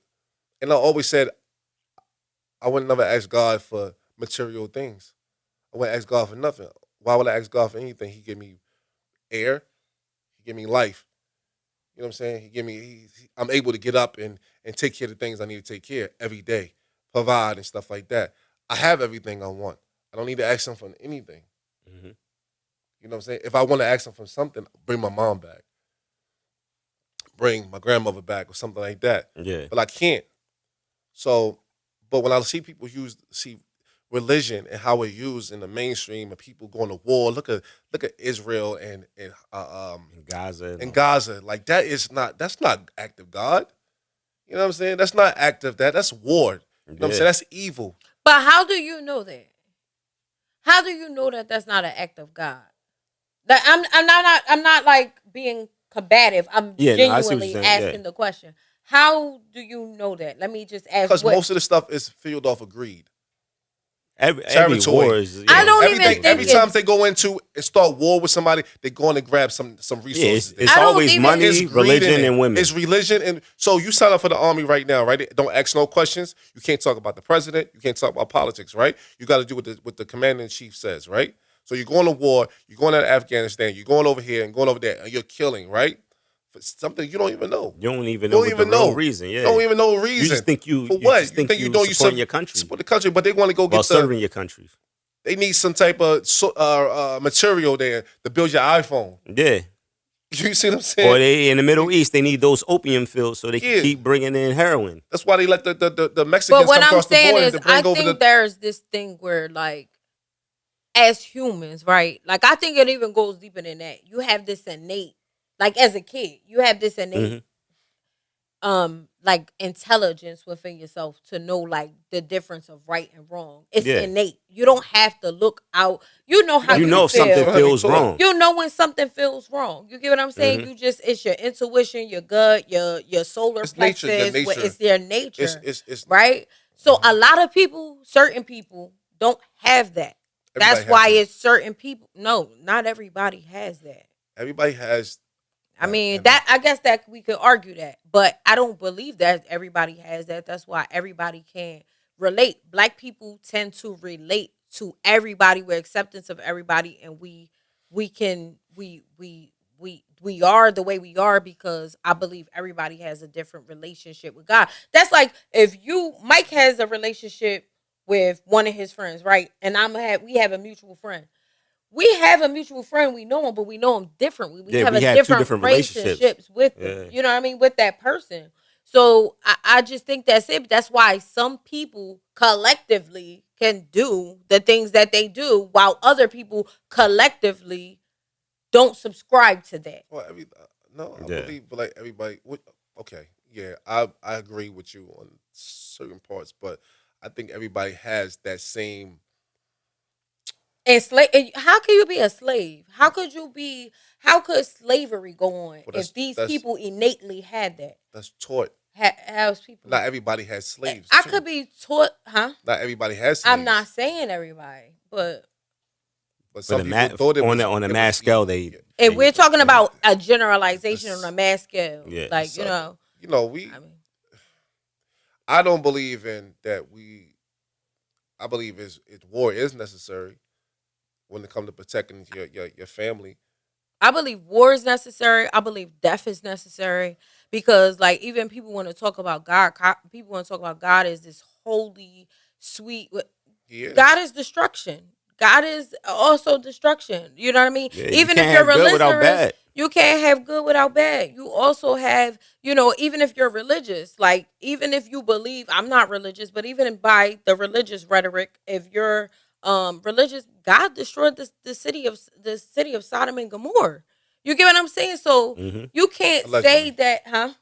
and I always said, I would never ask God for material things. I wouldn't ask God for nothing. Why would I ask God for anything? He give me air. He give me life. You know what I'm saying? He give me. I'm able to get up and take care of the things I need to take care of every day, provide and stuff like that. I have everything I want. I don't need to ask him for anything. Mm-hmm. You know what I'm saying? If I want to ask him for something, bring my mom back, bring my grandmother back, or something like that. Yeah. But I can't. So, but when I see people see religion and how it's used in the mainstream, and people going to war, look at Israel and Gaza and Gaza, like that's not active God. You know what I'm saying? That's not active. That's war. You know what I'm saying? That's evil. But how do you know that? How do you know that that's not an act of God? Like I'm not like being combative. I'm genuinely asking the question. How do you know that? Let me just ask. Because most of the stuff is fueled off of greed. Every war is, I don't even think every time they go into and start war with somebody, they're going to grab some resources. It's always money, religion, and women. It's religion, and so you sign up for the army right now, right? Don't ask no questions. You can't talk about the president. You can't talk about politics, right? You got to do what the commander in chief says, right? So you're going to war. You're going to Afghanistan. You're going over here and going over there, and you're killing, right? For something you don't even know. You don't even know the real reason. Yeah, you don't even know the reason. You just think for what? You think you support your country. Support the country, but they want to go get serving your country. They need some type of material there to build your iPhone. Yeah. You see what I'm saying? Or they in the Middle East, they need those opium fields so they can keep bringing in heroin. That's why they let the Mexicans come across the border to bring over the... But what I'm saying is, I think there's this thing where, like, as humans, right? Like, I think it even goes deeper than that. You have this innate, like, as a kid, you have this innate, like, intelligence within yourself to know, like, the difference of right and wrong. It's innate. You don't have to look out. You know how you know if something feels wrong. You know when something feels wrong. You get what I'm saying? You just, it's your intuition, your gut, your solar plexus. It's their nature. It's right? So a lot of people, certain people, don't have that. That's why it's certain people. No, not everybody has that. Everybody has. I mean, that I guess that we could argue that, but I don't believe that everybody has that. That's why everybody can relate. Black people tend to relate to everybody with acceptance of everybody, and we are the way we are because I believe everybody has a different relationship with God. That's like if Mike has a relationship with one of his friends, right? And we have a mutual friend. We have a mutual friend. We know him, but we know him differently. We have different relationships with them. You know what I mean? With that person. So I just think that's it. That's why some people collectively can do the things that they do, while other people collectively don't subscribe to that. Well, I believe, but like everybody. Okay, yeah, I agree with you on certain parts, but I think everybody has that same. And how can you be a slave? How could slavery go on if these people innately had that? That's taught has people. Not everybody has slaves. I too. could be taught, huh? Not everybody has slaves. I'm not saying everybody, but some people thought it was on a mass scale. If we're talking about a generalization on a mass scale, like so, I don't believe in that. I believe war is necessary when it comes to protecting your family. I believe war is necessary. I believe death is necessary because, like, even people want to talk about God. People want to talk about God as this holy, sweet. God is destruction. God is also destruction. You know what I mean? Yeah, even you if you're religious, you can't have good without bad. You also have, even if you're religious, like even if you believe, I'm not religious, but even by the religious rhetoric, if you're religious, God destroyed the city of Sodom and Gomorrah. You get what I'm saying? So you can't say that, huh?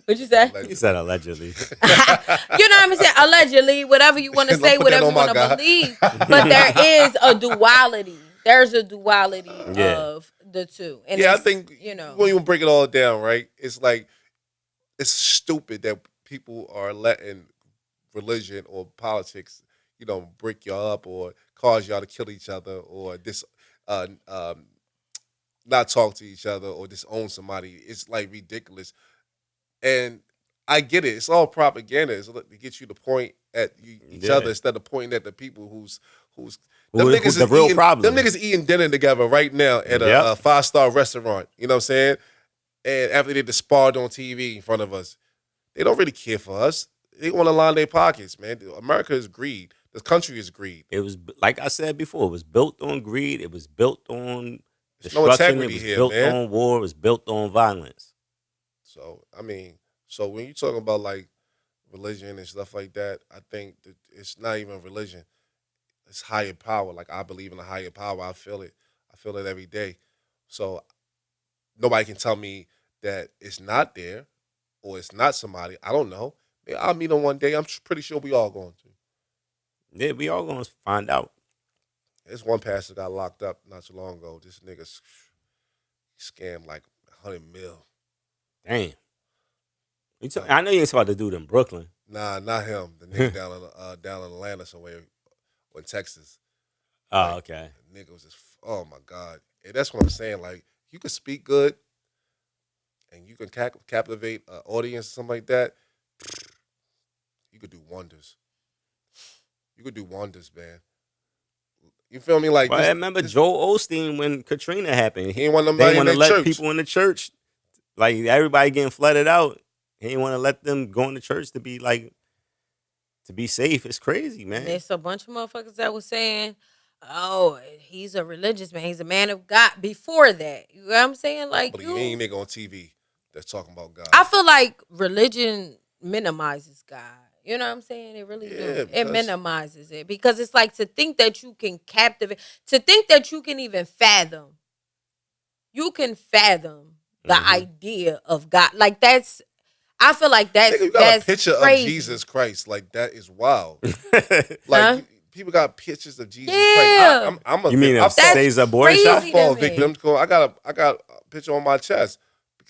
What'd you say? He said allegedly. You know what I'm saying? Allegedly, whatever you want to say, whatever you want to believe. But there is a duality. There's a duality of the two. And I think when you break it all down, right? It's like it's stupid that people are letting religion or politics, break y'all up or cause y'all to kill each other or not talk to each other or disown somebody. It's like ridiculous. And I get it. It's all propaganda. It's to get you to point at each other instead of pointing at the people who's them niggas the real problem. Them niggas eating dinner together right now at a 5-star restaurant. You know what I'm saying? And after they disparred on TV in front of us, they don't really care for us. They want to line their pockets, man. America is greed. The country is greed. It was, like I said before, it was built on greed. It was built on There's destruction. no integrity it was here, built man. on war. It was built on violence. So, when you talk about like religion and stuff like that, I think that it's not even religion. It's higher power. Like I believe in a higher power. I feel it. I feel it every day. So nobody can tell me that it's not there or it's not somebody. I don't know. I'll meet them one day. I'm pretty sure we all going to. Yeah, we all going to find out. There's one pastor got locked up not too long ago. This nigga scammed like $100 million. Damn. I know you ain't about to do it in Brooklyn. Nah, not him. The nigga down in Atlanta somewhere or in Texas. Oh, okay. The nigga was just, oh my God. And that's what I'm saying. Like, you can speak good and you can captivate an audience or something like that. You could do wonders. You could do wonders, man. You feel me? Like, I remember Joel Osteen when Katrina happened. He didn't want they want to let church. People in the church, like everybody getting flooded out. He didn't want to let them go into church to be safe. It's crazy, man. There's a bunch of motherfuckers that was saying, "Oh, he's a religious man. He's a man of God." Before that, you know what I'm saying? Like, but you ain't nigga on TV that's talking about God. I feel like religion minimizes God. You know what I'm saying? It really do. It minimizes it because it's like to think that you can captivate, to think that you can even fathom. You can fathum the idea of God. Like that's, I feel like that's nigga, you got that's a picture crazy. of Jesus Christ. Like that is wild. Like people got pictures of Jesus Christ. I'm a you mean of Cesar Borgia? I fall victim. I got a picture on my chest.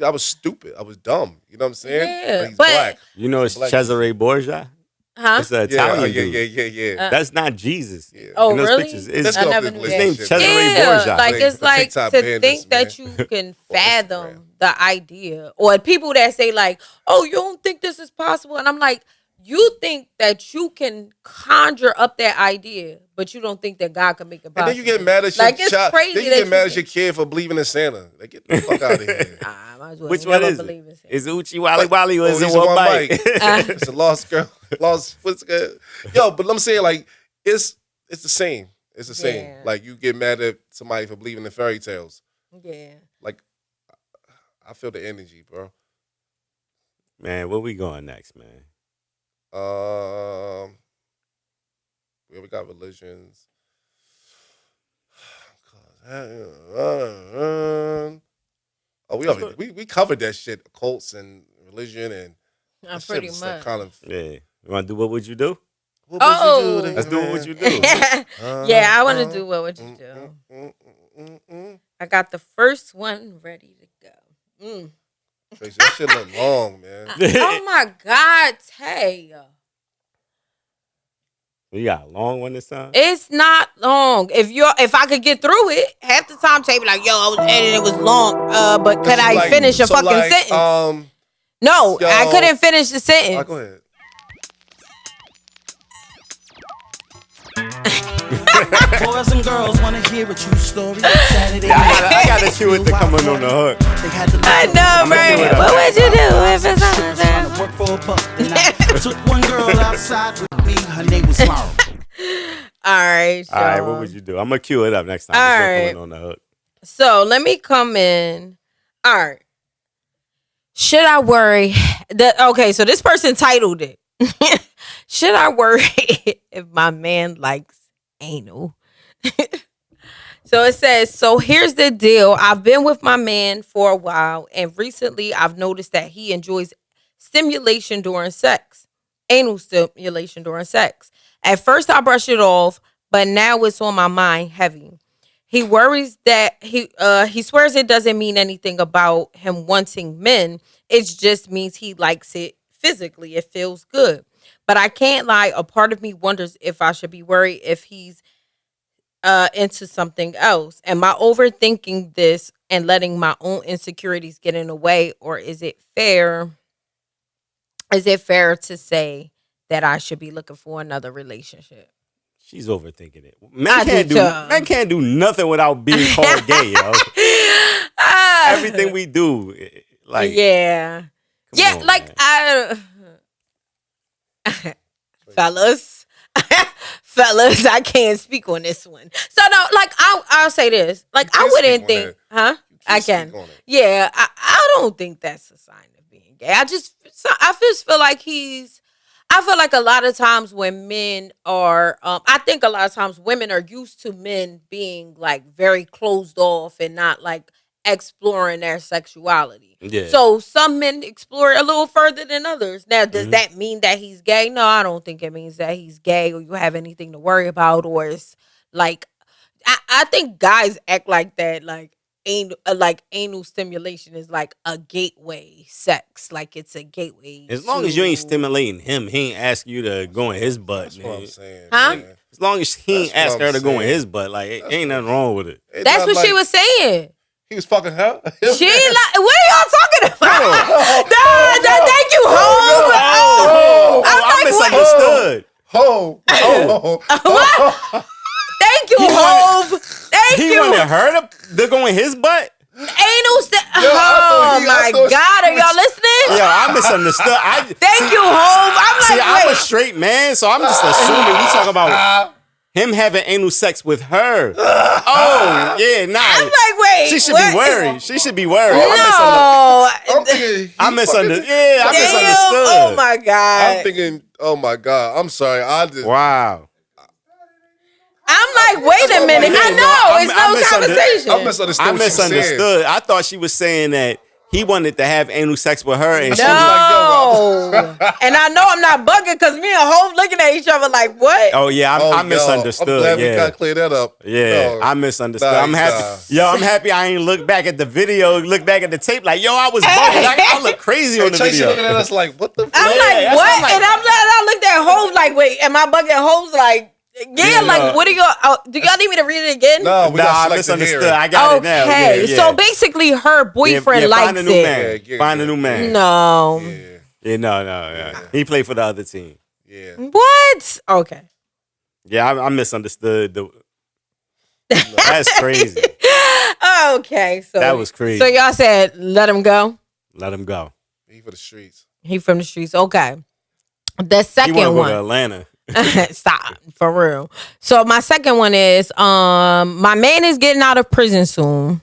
I was stupid. I was dumb. You know what I'm saying? Yeah, he's black. You know it's Cesare Borgia? Huh? It's an Italian dude. Yeah. That's not Jesus. Yeah. Oh, in those really? Pictures, His name Cesare Borgia. Like it's like TikTok to bandits, think that man. you can fathom the idea, or people that say like, "Oh, you don't think this is possible?" And I'm like, you think that you can conjure up that idea, but you don't think that God can make it possible. And then you get mad at your like, it's child. crazy Then you get mad at your kid for believing in Santa. Like, get the fuck out of here. Which one is it? Is it Uchi Wally Wally or is it One Bite? It's a lost girl. What's good? Yo, but I'm saying like it's the same. It's the same. Like you get mad at somebody for believing in fairy tales. Yeah. Like I feel the energy, bro. Man, where we going next, man? We got religions. We covered that shit, cults and religion and pretty much. Like kind of, yeah. You want to do what would you do? What would you do? Let's do what would you do. Yeah, I want to do what would you do. I got the first one ready to go. Tracy, that shit look long, man. Oh my God, Tay. You got a long one this time? It's not long. If I could get through it, half the time Tay be like, "Yo, I was editing, it was long." But could I finish a fucking sentence? No, I couldn't finish the sentence. Go ahead. Boys and girls wanna hear a true story. Saturday I gotta chew it to come on the hook. I know, right? What would you do if it's on the work for a buck? I took one girl outside with me. Her name was Laura. All right. All right, what would you do? I'm gonna cue it up next time. All It's right. on the hook. So let me come in. All right. Should I worry? Okay, so this person titled it. Should I worry if my man likes anal? So it says, so here's the deal. I've been with my man for a while, and recently I've noticed that he enjoys stimulation during sex. Anal stimulation during sex. At first I brushed it off, but now it's on my mind heavy. He worries that he swears it doesn't mean anything about him wanting men. It just means he likes it physically. It feels good. But I can't lie. A part of me wonders if I should be worried if he's into something else. Am I overthinking this and letting my own insecurities get in the way? Or is it fair? Is it fair to say that I should be looking for another relationship? She's overthinking it. Man can't do nothing without being called gay, yo. Everything we do, like yeah, on, like man. fellas, I can't speak on this one. So no, like I'll say this, like I wouldn't think, huh? I can, yeah. I don't think that's a sign of being gay. I just feel like I feel like a lot of times when men are, I think a lot of times women are used to men being like very closed off and not like exploring their sexuality. Yeah. So some men explore a little further than others. Now, does that mean that he's gay? No, I don't think it means that he's gay or you have anything to worry about, or it's like, I think guys act like that, like anal stimulation is like a gateway sex, like it's a gateway. As long as you ain't stimulating him, he ain't asking you to go in his butt. That's what I'm saying. Huh? Man. As long as he ain't asking her to go in his butt, like ain't nothing wrong with it. That's what she was saying. He was fucking her. She like, what are y'all talking about? Thank you, Hov. I misunderstood. What? Thank you, Hov. Thank you. He wanted her to go in his butt? Oh my God, are y'all listening? Yeah, I misunderstood. Thank you, Hov. I'm like, I'm a straight man, so I'm just assuming we talking about him having anal sex with her. Oh, yeah, nah. I'm like, wait. She should be worried. She should be worried. No. I misunderstood. Yeah, I misunderstood. Oh my God. I'm thinking, oh my God. I'm sorry. Wow. I'm like, wait a minute. I know. It's no conversation. I misunderstood. I thought she was saying that he wanted to have anal sex with her, and she was no. And I know I'm not bugging because me and Hov looking at each other like, what? Oh yeah, I misunderstood. I'm glad we yeah. got clear that up. Yeah, I misunderstood. I'm happy. Yo, I'm happy I ain't look back at the video, look back at the tape like, yo, I was bugging. I look crazy on the Tracy video. looking at us like, what the fuck? I'm like, what? And I looked at Hov like, wait, am I bugging Hov's like, yeah, like, what do y'all, do y'all need me to read it again? No, I misunderstood. I got it now. Okay, yeah. so basically her boyfriend likes find a new man. Find a new man. No. Yeah, no. He played for the other team. Yeah. What? Okay. Yeah, I misunderstood. That's crazy. Okay, so that was crazy. So y'all said let him go? Let him go. He for the streets. He from the streets. Okay. The second he one. Go to Atlanta. Stop, for real. So my second one is my man is getting out of prison soon.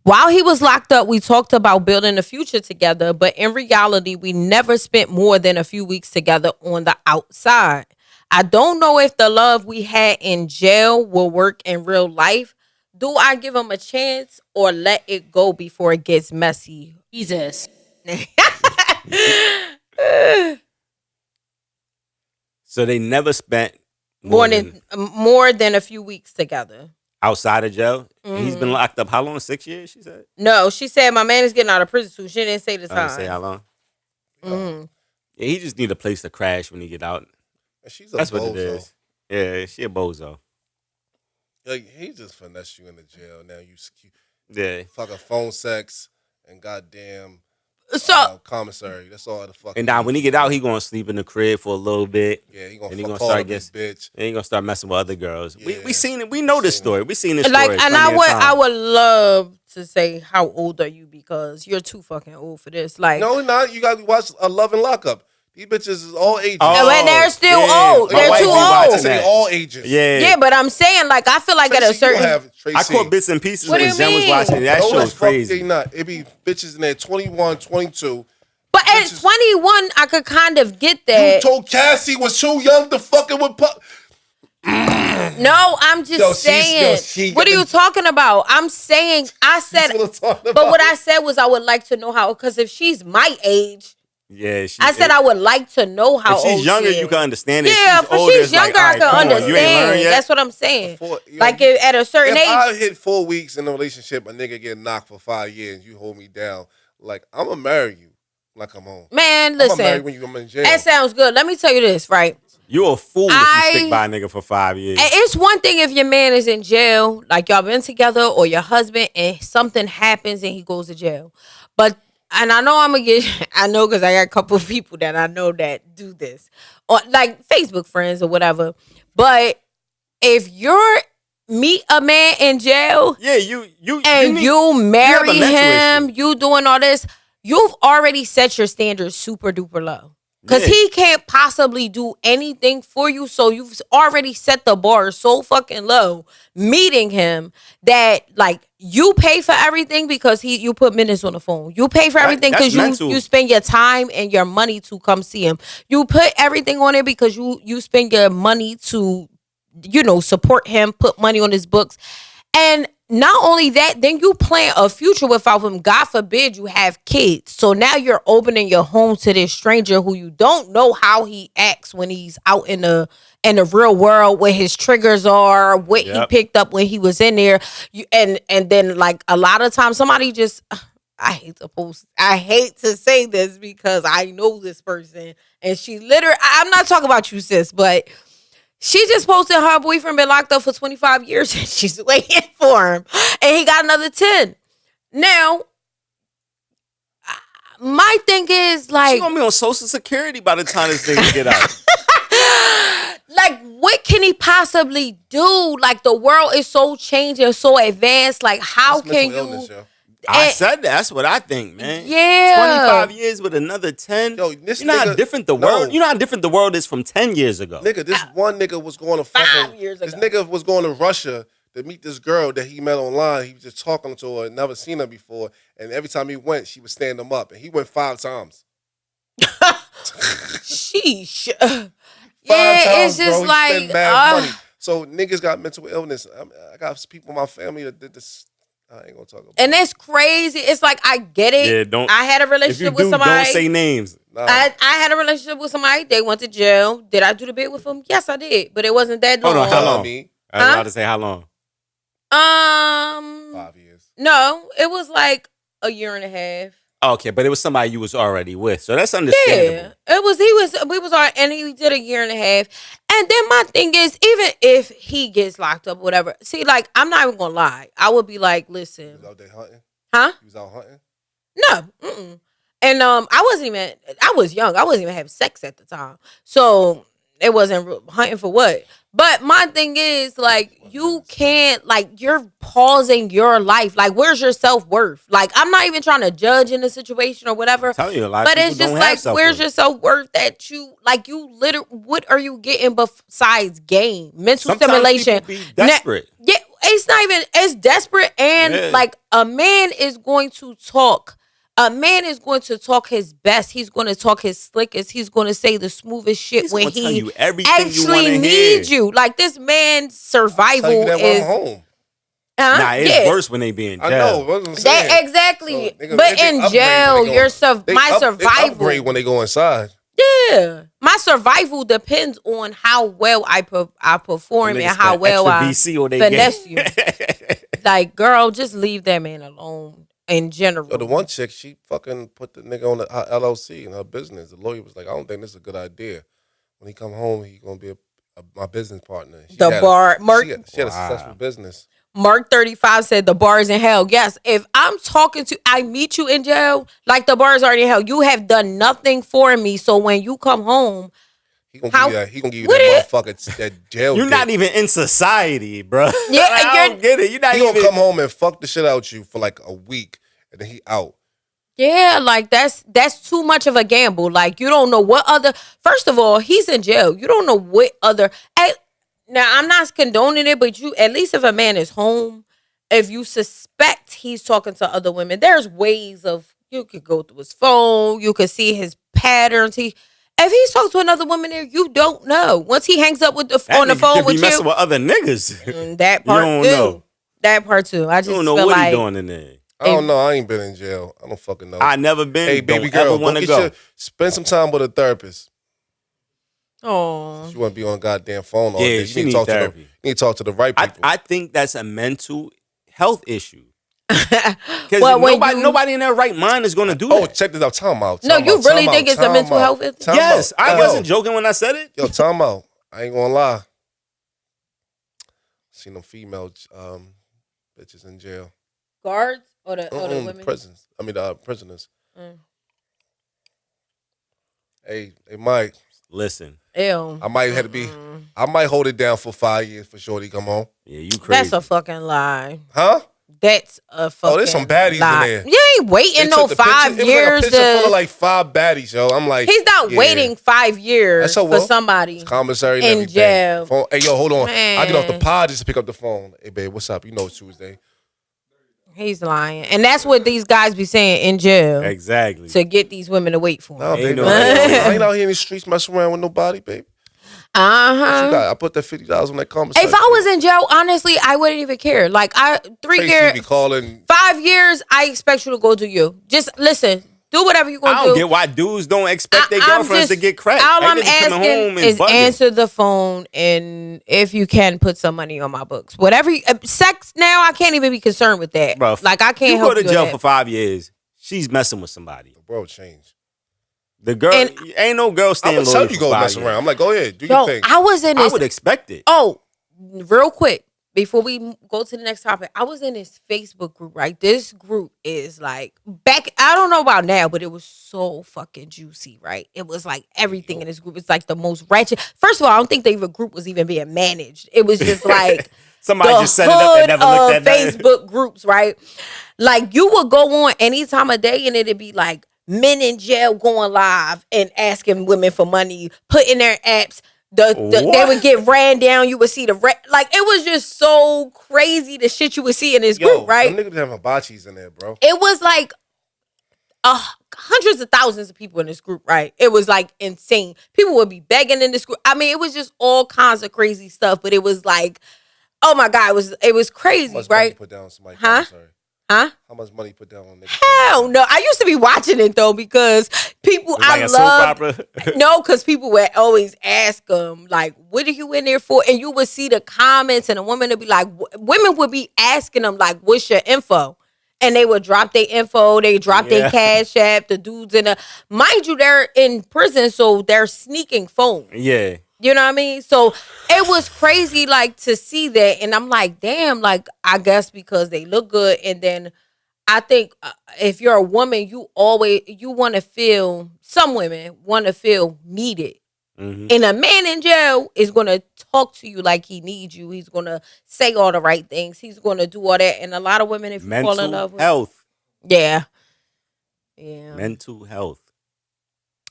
While he was locked up, we talked about building a future together, but in reality, we never spent more than a few weeks together on the outside. I don't know if the love we had in jail will work in real life. Do I give him a chance or let it go before it gets messy? Jesus. So they never spent more than a few weeks together. Outside of jail? He's been locked up how long? 6 years, she said? No, she said my man is getting out of prison soon. She didn't say the I time. didn't say how long. Mm-hmm. Yeah, he just need a place to crash when he get out. She's That's bozo. what it is. Yeah, she a bozo. Like, he just finessed you in the jail. Now you fucking phone sex and goddamn commissary. That's all the fuck. And now when he get out, he gonna sleep in the crib for a little bit. Yeah, he gonna and fuck start his bitch. And he gonna start messing with other girls. We seen it. We know this story. We seen this Like, story. and I would love to say, how old are you? Because you're too fucking old for this. Like, no, not. You got to watch A Love and Lockup. These bitches is all ages. And they're still old. They're too old. I said all ages. Yeah, but I'm saying, like, I feel like Tracy, at a certain. I caught bits and pieces What when do you Jen was mean? watching it. That No, show was crazy. They not. It be bitches in there 21, 22. But at 21, I could kind of get that. You told Cassie was too young to fucking with No, I'm just saying. What are you talking about? I'm saying, I said, but what I said was I would like to know how, because if she's my age, yeah, I said I would like to know how if she's old younger, she is. you can understand it. Yeah, if if older, she's it's like, younger, I all right, can come on, you ain't understand. learned yet? That's what I'm saying. You Like, know, at a certain if age. I hit 4 weeks in a relationship, a nigga get knocked for 5 years, you hold me down. Like, I'm gonna marry you. Like, I'm on. Man, listen. I'm gonna marry when I'm in jail. That sounds good. Let me tell you this, right? You a fool if you stick by a nigga for 5 years. It's one thing if your man is in jail, like y'all been together, or your husband, and something happens and he goes to jail. But, and I know I'm gonna get, I know because I got a couple of people that I know that do this, or like Facebook friends or whatever. But if you're meet a man in jail, yeah, you marry him, you doing all this, you've already set your standards super duper low. Because he can't possibly do anything for you. So you've already set the bar so fucking low meeting him that, like, you pay for everything because you put minutes on the phone. You pay for everything because you spend your time and your money to come see him. You put everything on it because you spend your money to, support him, put money on his books. And not only that, then you plan a future without him. God forbid you have kids. So now you're opening your home to this stranger who you don't know how he acts when he's out in the real world, where his triggers are, what he picked up when he was in there. And then, like, a lot of times somebody just, I hate to say this because I know this person, and she literally, I'm not talking about you, sis, but she just posted her boyfriend been locked up for 25 years and she's waiting for him. And he got another 10. Now, my thing is, like, She's gonna be on Social Security by the time this nigga get out. Like, what can he possibly do? Like, the world is so changing, so advanced. Like, how can you? I said that's what I think, man. Yeah. 25 years with another 10. Yo, this you know how nigga- different the world. You know how different the world is from 10 years ago. Nigga, this one nigga was going to fucking 5 years this ago. nigga was going to Russia to meet this girl that he met online. He was just talking to her, never seen her before. And every time he went, she would stand him up. And he went 5 times. Sheesh. Five Yeah, times, it's just bro. He like, spent mad money. So niggas got mental illness. I got people in my family that did this. I ain't gonna talk about it. and it's crazy. It's like, I get it. Yeah, don't. I had a If you relationship do, with somebody. don't say names. Nah. I had a relationship with somebody. They went to jail. Did I do the bid with them? Yes, I did. But it wasn't that long. Hold on, how long? Me, I was about to say how long. 5 years. No, it was like a year and a half. Okay, but it was somebody you was already with, so that's understandable. Yeah, we was all, and he did a year and a half. And then my thing is, even if he gets locked up, whatever. See, like, I'm not even gonna lie. I would be like, listen, You was out there hunting? huh? You was out hunting? No, and I was young. I wasn't even having sex at the time, so it wasn't hunting for what. But my thing is, like, you can't, like, you're pausing your life. Like, where's your self-worth? Like, I'm not even trying to judge in the situation or whatever. I'm telling you, a lot of But people it's just don't like, have self-worth. where's your self-worth that you, like, you literally, what are you getting besides game? Mental Sometimes stimulation. people be desperate. Yeah, it's not even, it's desperate. And, Yeah. like, a man is going to talk. A man is going to talk his best. He's going to talk his slickest. He's going to say the smoothest shit He's when gonna tell he you everything you actually wanna needs hear. you. Like, this man's survival Tell you that when is. I'm home. Nah, it's yeah. worse when they be in jail. I know. What I'm saying. Exactly. So, nigga, but they in upgrade jail, when they go- your They my upgrade survival. when they go inside. Yeah, Yeah, my survival depends on how well I perform and how well I finesse you. Like, girl, just leave that man alone. In general, the one chick, she fucking put the nigga on her LLC in her business. The lawyer was like, I don't think this is a good idea. When he come home, he gonna be my business partner. She had a successful business. Mark 35 said the bar is in hell. Yes, if I meet you in jail, like the bar is already in hell. You have done nothing for me. So when you come home, he gonna give you that motherfucker that jail. You're not even in society, bro. Yeah, I don't get it. You're not he even gonna come home and fuck the shit out you for like a week, and then he out. Yeah, like that's too much of a gamble. Like, you don't know what other. First of all, he's in jail. You don't know what other. Now, I'm not condoning it, but at least if a man is home, if you suspect he's talking to other women, there's ways of, you could go through his phone, you could see his patterns. If he's talking to another woman there, you don't know. Once he hangs up on the phone with you, messing with other niggas. That part you don't too. Know. That part too. I just don't know feel what like he doing in there. I don't know. I ain't been in jail. I don't fucking know. I never been. Hey, baby girl, spend some time with a therapist. Oh, you want to be on a goddamn phone all day. You need to talk therapy. You need to talk to the right people. I think that's a mental health issue. Because nobody in their right mind is going to do that. Oh, check this out. Time out. No, you really think it's a mental health issue? Yes, I wasn't joking when I said it. Yo, time out. I ain't gonna lie. Seen them female bitches in jail. Guards or the women? Prisons. I mean, prisoners. Hey, Mike. Listen. Ew. I might have to be. I might hold it down for 5 years for Shorty come home. Yeah, you crazy. That's a fucking lie. Huh? That's a fucking Oh, there's some baddies lie. in there. You ain't waiting no 5 years. It was like a picture full of like 5 baddies, yo. I'm like, he's not waiting 5 years for somebody commissary in jail. Phone. Hey, yo, hold on. Man. I get off the pod just to pick up the phone. Hey, babe, what's up? You know it's Tuesday. He's lying, and that's what these guys be saying in jail. Exactly. To get these women to wait for him. No, baby, I ain't out here in the streets messing around with nobody, babe. I put that $50 on that conversation. If I was in jail, honestly, I wouldn't even care. Like, 3 years, be calling 5 years, I expect you to go to you. Just listen, do whatever you're gonna do. I don't get why dudes don't expect their girlfriends to get cracked. All I'm asking is answer the phone, and if you can, put some money on my books. Whatever. Sex now, I can't even be concerned with that. Bro, like, I can't help you. You go to jail for 5 years. She's messing with somebody. The world changed. The girl ain't no girl staying loyal. I would tell you go mess around. I'm like, go ahead, do your thing. I was in this. I would expect it. Oh, real quick. Before we go to the next topic, I was in this Facebook group, right? This group is like back, I don't know about now, but it was so fucking juicy, right? It was like everything in this group. It's like the most ratchet. First of all, I don't think the group was even being managed. It was just like somebody just set it up and never looked at Facebook groups, right? Like, you would go on any time of day and it'd be like men in jail going live and asking women for money, putting their apps. They would get ran down. You would see like, it was just so crazy the shit you would see in this group, right? Them niggas have hibachis in there, bro. It was like hundreds of thousands of people in this group, right? It was like insane. People would be begging in this group. I mean, it was just all kinds of crazy stuff. But it was like, oh my God, it was crazy, right? Put down somebody. Huh? How much money you put down on niggas? Hell no. I used to be watching it though, because people because people would always ask them, like, what are you in there for? And you would see the comments, and a woman would be like, women would be asking them, like, what's your info? And they would drop their info, they drop their cash app, the dudes mind you, they're in prison, so they're sneaking phones. Yeah. You know what I mean? So it was crazy, like, to see that. And I'm like, damn, like, I guess because they look good. And then I think if you're a woman, some women want to feel needed. Mm-hmm. And a man in jail is going to talk to you like he needs you. He's going to say all the right things. He's going to do all that. And a lot of women, if you fall in love with health. Yeah. Yeah. Mental health.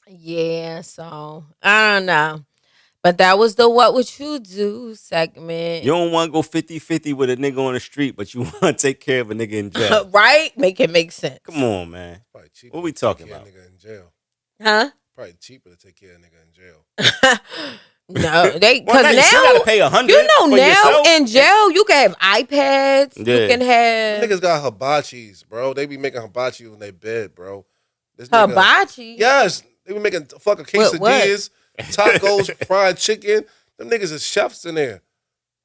Yeah. So I don't know. But that was the What Would You Do segment. You don't want to go 50-50 with a nigga on the street, but you want to take care of a nigga in jail. Right? Make it make sense. Come on, man. What we talking about? Nigga in jail. Huh? Probably cheaper to take care of a nigga in jail. No, because now you gotta pay $100. You know, now yourself. In jail you can have iPads. Yeah. You can have Niggas got hibachis, bro. They be making hibachi on their bed, bro. Hibachi. Yes, They be making fucking quesadillas, tacos, fried chicken. Them niggas is chefs in there.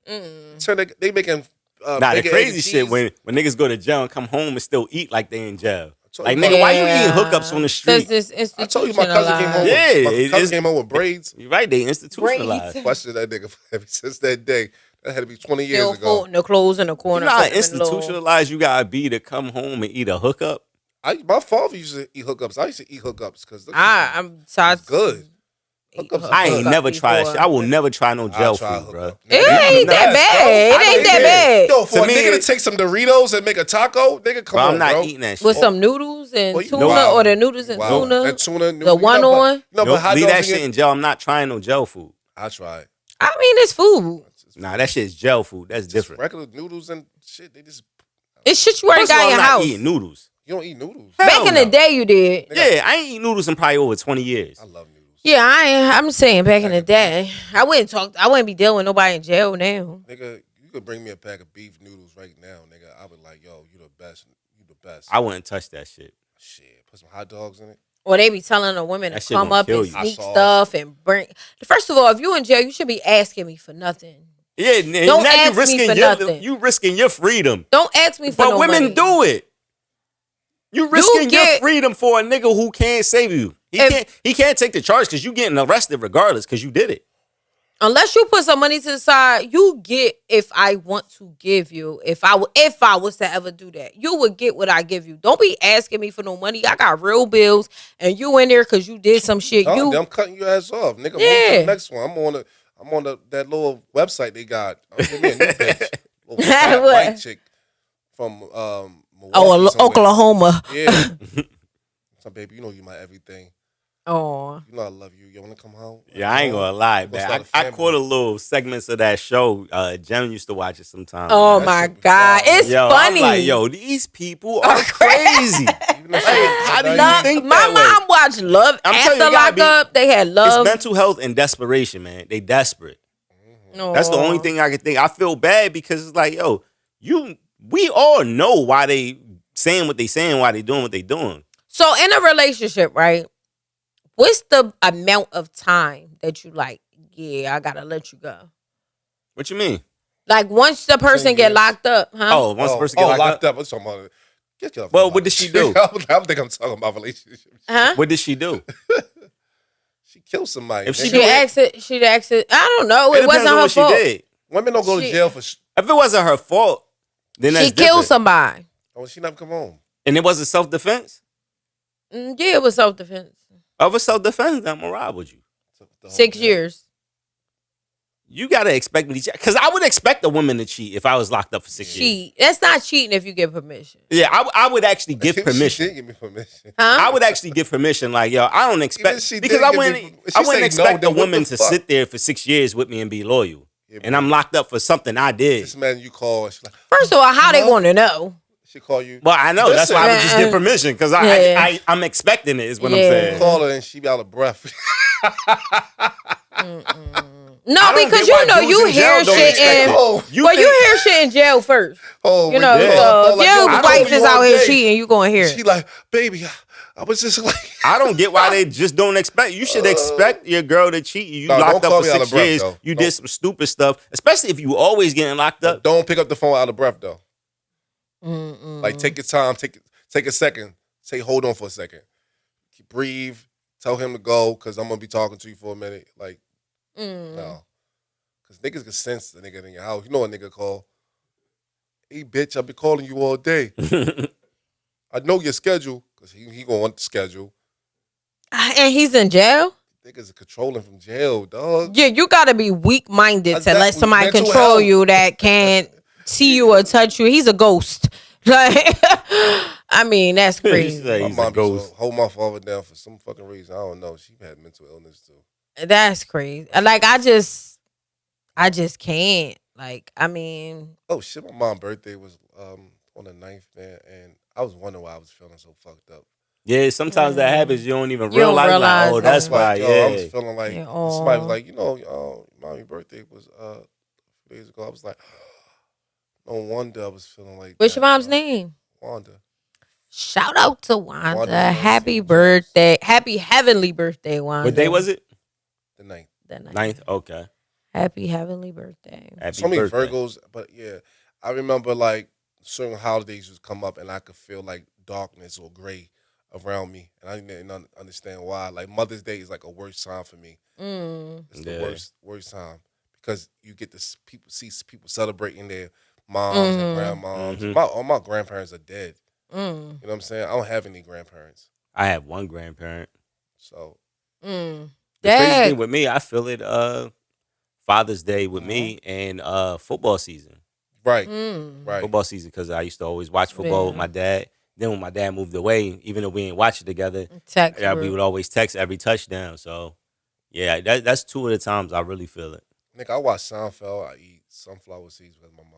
They making. The crazy shit when niggas go to jail and come home and still eat like they in jail. Like, nigga, why you eating hookups on the street? I told you my cousin came home. My cousin came home with braids. You're right, they institutionalized. Question that nigga ever since that day. That had to be 20 years ago. The clothes in the corner. You know how institutionalized you gotta be to come home and eat a hookup? My father used to eat hookups. I used to eat hookups because I'm good. I ain't never tried shit. I will never try no jail food, bro. It ain't that bad. It ain't that bad. Yo, for a nigga to take some Doritos and make a taco, nigga, come on, I'm not bro. eating that shit. With some noodles and tuna or the noodles and tuna. That tuna, the one on. No, but leave that shit in jail. I'm not trying no jail food. I tried. I mean, it's food. Nah, that shit's jail food. That's different. Regular noodles and shit, they just... It's shit you already got in your house. I'm not eating noodles. You don't eat noodles? Back in the day, you did. Yeah, I ain't eating noodles in probably over 20 years. I love noodles. Yeah, I'm saying back in the day. I wouldn't be dealing with nobody in jail now. Nigga, you could bring me a pack of beef noodles right now, nigga. I would like, yo, you the best. You the best. I wouldn't touch that shit. Shit, put some hot dogs in it. Or they be telling the women That to shit come gonna up kill and you. sneak stuff and bring. First of all, if you in jail, you should be asking me for nothing. Yeah, Don't now ask me for nothing. You risking your freedom. Don't ask me for But no women money. do it. You risking your freedom for a nigga who can't save you. He can't take the charge because you getting arrested regardless because you did it. Unless you put some money to the side, you get if I want to give you. If I was to ever do that, you would get what I give you. Don't be asking me for no money. I got real bills, and you in there because you did some shit. I'm cutting your ass off, nigga. Move to the next one. I'm on that little website they got. Give me a new bitch. Little fat white chick from Oklahoma. Yeah. So baby, you know you my everything. Oh, you know I love you. You want to come home? Yeah, I ain't gonna lie, man. I caught a little segments of that show. Jem used to watch it sometimes. Oh my God, it's funny. I'm like, yo, these people are crazy. How do you think my mom watched Love After Lockup. They had love. It's mental health and desperation, man. They desperate. That's the only thing I can think. I feel bad because it's like, yo, we all know why they saying what they saying, why they doing what they doing. So in a relationship, right? What's the amount of time that you like? Yeah, I gotta let you go. What you mean? Like once the person get locked up, huh? Oh, once the person get locked up. I'm talking about. Get your well, what did she do? I think I'm talking about relationships. Huh? What did she do? She killed somebody. If she'd asked it. I don't know. It wasn't her fault. She did. Women don't go to jail for. If it wasn't her fault, then that's she killed somebody. Oh, she never come home. And it wasn't self-defense? Yeah, it was self-defense. Of a self-defense, I'm gonna ride with you. 6 years. You gotta expect me to, because I would expect a woman to cheat if I was locked up for 6 years. That's not cheating if you give permission. Yeah, I would actually give permission. She didn't give me permission. Huh? I would actually give permission. Like, yo, I don't expect because I wouldn't expect a woman to sit there for 6 years with me and be loyal. Yeah, and I'm locked up for something I did. This man you call. Like, first of all, how they going to know? She call you. Well, I know. That's why I would just give permission because I'm expecting it. Is what I'm saying. You call her and she be out of breath. No, because you know you hear shit in you hear shit in jail first. Oh, you know, so your wife is out here cheating, you gonna hear it. She like, baby, I was just like, I don't get why they just don't expect. You should expect your girl to cheat you. You locked up for 6 years. You did some stupid stuff, especially if you always getting locked up. Don't pick up the phone out of breath though. Like take your time, take a second. Say hold on for a second. Breathe. Tell him to go because I'm gonna be talking to you for a minute. Like no, because niggas can sense the nigga in your house. You know what nigga call? Hey bitch, I've been calling you all day. I know your schedule because he gonna want the schedule. And he's in jail. Niggas are controlling from jail, dog. Yeah, you gotta be weak minded to let somebody control you that can't see you or touch you. He's a ghost. Like, I mean, that's crazy. My mom used to hold my father down for some fucking reason. I don't know. She had mental illness too. That's crazy. Like, I just can't. Like, I mean. Oh shit! My mom's birthday was on the 9th, man, and I was wondering why I was feeling so fucked up. Yeah, sometimes that happens. You don't even realize. Like, oh, that's why. Like, yeah, I was feeling like somebody was like, you know, mommy's birthday was a few days ago. I was like. No wonder I was feeling like. What's your mom's name? Wanda. Shout out to Wanda. Wanda's Happy 19 birthday. Happy heavenly birthday, Wanda. What day was it? The 9th. The 9th. 9th? Okay. Happy heavenly birthday. Happy So many birthday. Virgos, but yeah, I remember like certain holidays would come up and I could feel like darkness or gray around me, and I didn't understand why. Like Mother's Day is like a worst time for me. It's the worst time because you get to see people celebrating their moms and grandmoms. All my grandparents are dead. You know what I'm saying? I don't have any grandparents. I have one grandparent. So the crazy thing with me, I feel it Father's Day with me and football season. Right. Football season, because I used to always watch football with my dad. Then when my dad moved away, even though we didn't watch it together, we would always text every touchdown. So yeah, that's two of the times I really feel it. Nigga, I watch Seinfeld. I eat sunflower seeds with my mom.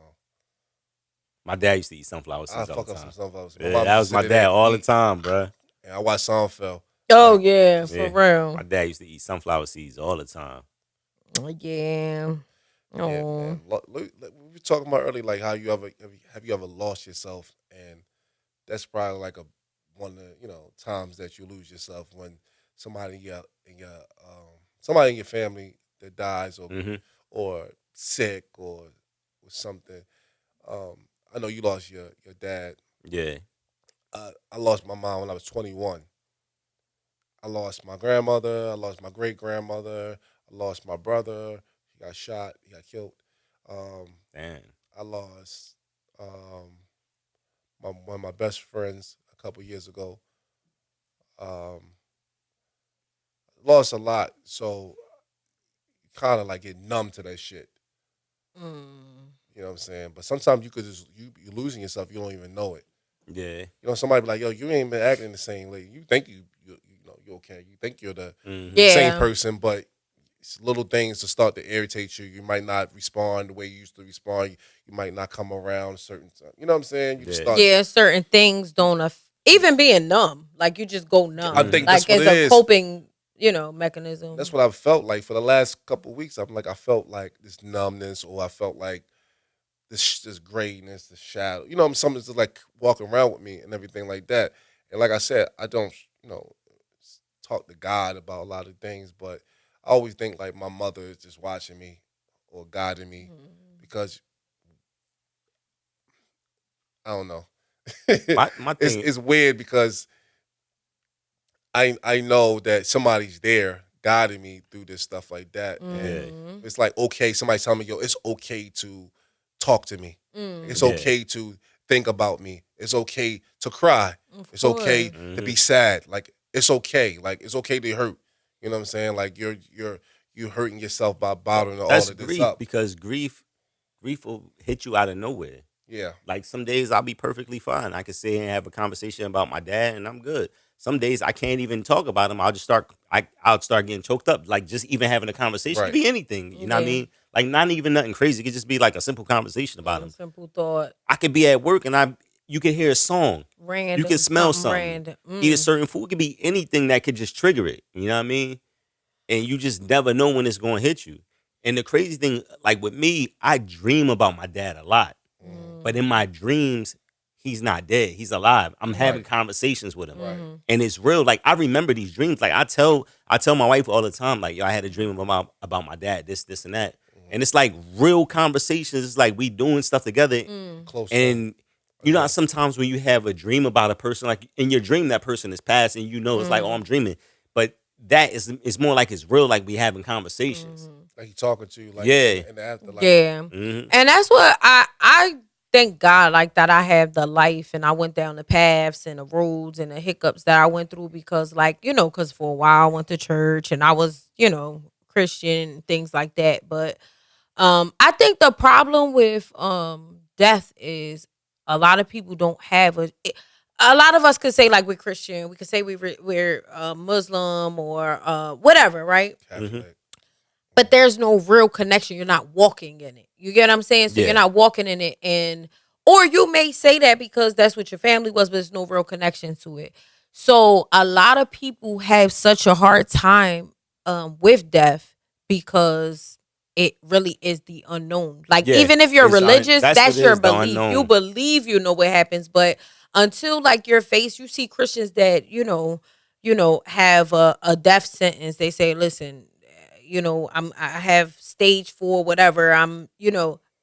My dad used to eat sunflower seeds I all fuck the up time. some sunflower seeds. Yeah, that was my dad all the time, bro. And I watch Seinfeld. Oh, yeah, for real. My dad used to eat sunflower seeds all the time. Yeah. Oh. Yeah, man. We were talking about earlier, like how have you ever lost yourself, and that's probably like one of the times that you lose yourself when somebody in your family that dies or sick or something. I know you lost your dad. Yeah. I lost my mom when I was 21. I lost my grandmother. I lost my great grandmother. I lost my brother. He got shot. He got killed. Damn. I lost one of my best friends a couple years ago. Lost a lot, so kind of like get numb to that shit. You know what I'm saying? But sometimes you could you're losing yourself. You don't even know it. Yeah. Somebody be like, yo, you ain't been acting the same way. You think you're okay. You think you're the same person, but it's little things to start to irritate you. You might not respond the way you used to respond. You might not come around certain time. You know what I'm saying? You just start. Yeah, certain things don't even being numb. Like you just go numb. I think like that's what as it a is. coping, mechanism. That's what I felt like for the last couple of weeks. I felt like this numbness, or I felt like this grayness, this shadow. Something's just like walking around with me and everything like that. And like I said, I don't, talk to God about a lot of things, but I always think like my mother is just watching me or guiding me because I don't know. My thing, it's weird because I know that somebody's there guiding me through this stuff like that. And it's like, okay, somebody tell me, yo, it's okay to talk to me. It's okay to think about me. It's okay to cry. It's okay to be sad. Like, it's okay. Like, it's okay to hurt. You know what I'm saying? Like, you're hurting yourself by bottling all of this grief, up. because grief will hit you out of nowhere. Yeah. Like some days I'll be perfectly fine. I can sit here and have a conversation about my dad and I'm good. Some days I can't even talk about him. I'll start getting choked up. Like just even having a conversation. It could be anything. You know what I mean? Like not even nothing crazy. It could just be like a simple conversation about him. Simple thought. I could be at work and you can hear a song. Random. You can smell something. Random. Eat a certain food. It could be anything that could just trigger it. You know what I mean? And you just never know when it's going to hit you. And the crazy thing, like with me, I dream about my dad a lot. But in my dreams, he's not dead. He's alive. I'm having conversations with him. And it's real. Like I remember these dreams. Like I tell my wife all the time, like, yo, I had a dream about my dad, this, and that. And it's like real conversations. It's like we doing stuff together. Close. And you know, sometimes when you have a dream about a person, like in your dream, that person is passed and it's like, oh, I'm dreaming. But that is more like it's real, like we having conversations. Like he talking to you, like in the afterlife. Yeah. And that's what I thank God like that I have the life and I went down the paths and the roads and the hiccups that I went through because because for a while I went to church and I was, Christian and things like that. But I think the problem with death is a lot of people don't have a lot of us could say like we're Christian. We could say we're Muslim or whatever, right? But there's no real connection. You're not walking in it. You get what I'm saying? So you're not walking in it, or you may say that because that's what your family was, but there's no real connection to it. So a lot of people have such a hard time with death because it really is the unknown. Like even if you're religious, that's your belief. You believe you know what happens, but until like you're faced, you see Christians that, have a death sentence. They say, listen, I have stage 4, whatever. And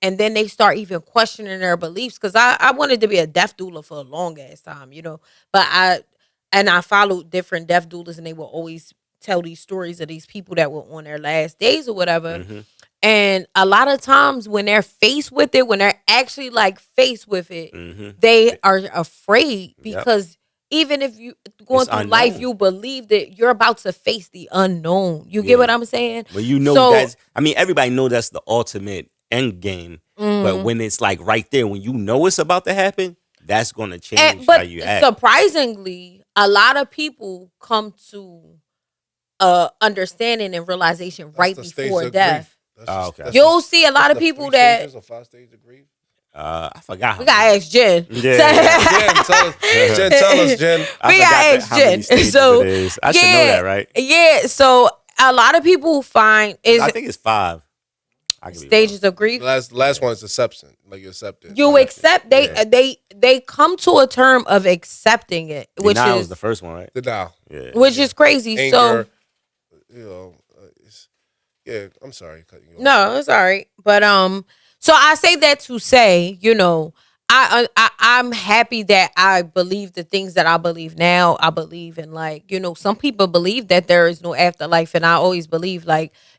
then they start even questioning their beliefs. Cause I wanted to be a death doula for a long ass time, but I followed different death doulas, and they will always tell these stories of these people that were on their last days or whatever. Mm-hmm. And a lot of times when they're faced with it, when they're actually like faced with it, Mm-hmm. they are afraid because even if you going It's through unknown. life, you believe that you're about to face the unknown. You get what I'm saying? Well, everybody know that's the ultimate end game. But when it's like right there, when you know it's about to happen, that's going to change how you act. Surprisingly, a lot of people come to understanding and realization right before death. You'll see a lot of people that. Stages or 5 stages of grief. I forgot. We gotta ask Jen. Yeah. Jen, tell us, Jen. We gotta ask Jen. So I should know that, right? Yeah. So a lot of people find I think it's 5. Stages of grief. The last one is acceptance. Like you accept it. You accept. They come to a term of accepting it, which Denial is was the first one, right? Denial. Yeah. Which is crazy. Anger, So I'm sorry, cutting you off. no, it's all right. But so I say that to say, I'm happy that I believe the things that I believe now. I believe in some people believe that there is no afterlife, and I always believe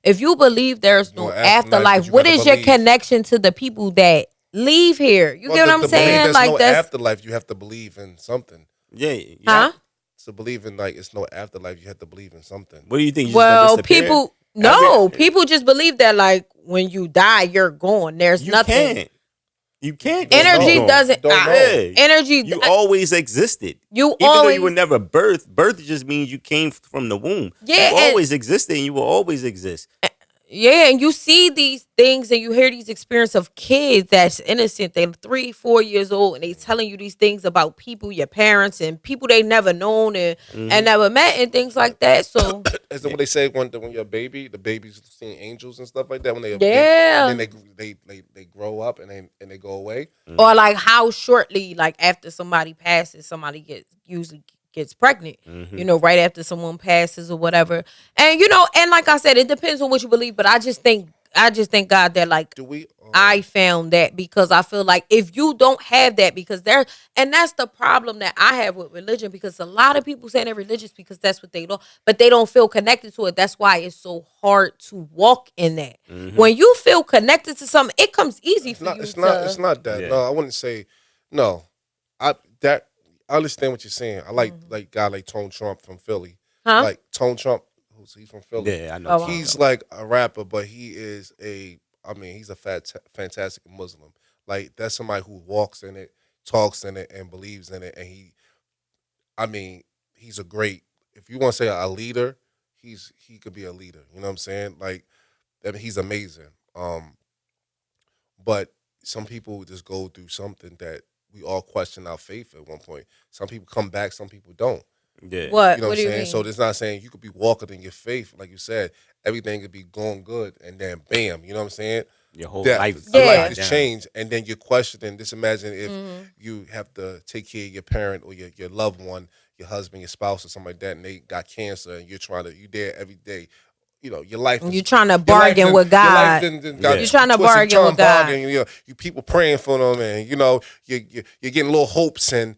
if you believe there's no afterlife, what is your connection to the people that leave here? You get what I'm saying? There's no afterlife. You have to believe in something. Yeah. Huh? To believe in it's no afterlife. You have to believe in something. What do you think? People just believe that when you die, you're gone. There's nothing. You can't. Energy doesn't. Energy. You always existed. Even though you were never birthed. Birth just means you came from the womb. Yeah, you always existed, and you will always exist. Yeah, and you see these things, and you hear these experiences of kids that's innocent. They're 3, 4 years old, and they telling you these things about people, your parents, and people they never known and never met, and things like that. So, is that what they say when you're a baby? The baby's seeing angels and stuff like that when they and then they grow up and they go away, or how shortly after somebody passes, somebody usually gets pregnant, right after someone passes or whatever. And and like I said, it depends on what you believe, but I just thank God that I found that, because I feel like if you don't have that, because and that's the problem that I have with religion, because a lot of people say they're religious because that's what they know, but they don't feel connected to it. That's why it's so hard to walk in that. When you feel connected to something, it comes easy for you. It's not that. Yeah. No, I wouldn't say no. I understand what you're saying. I like guy like Tone Trump from Philly. Huh? Like Tone Trump, he's from Philly. Yeah, I know. He's like a rapper, but he is he's a fantastic Muslim. Like that's somebody who walks in it, talks in it, and believes in it. And he's a great. If you want to say a leader, he could be a leader. You know what I'm saying? He's amazing. But some people just go through something that we all question our faith at one point. Some people come back, some people don't. Yeah. What? You know what I'm do saying? You mean? So it's not saying you could be walking in your faith, like you said, everything could be going good, and then bam, you know what I'm saying? Your whole life is changed, and then you're questioning. Just imagine if you have to take care of your parent or your loved one, your husband, your spouse, or something like that, and they got cancer, and you're there every day. Your life. You're trying to bargain with God. You're trying to bargain with God. You people praying for them, and you're getting little hopes and.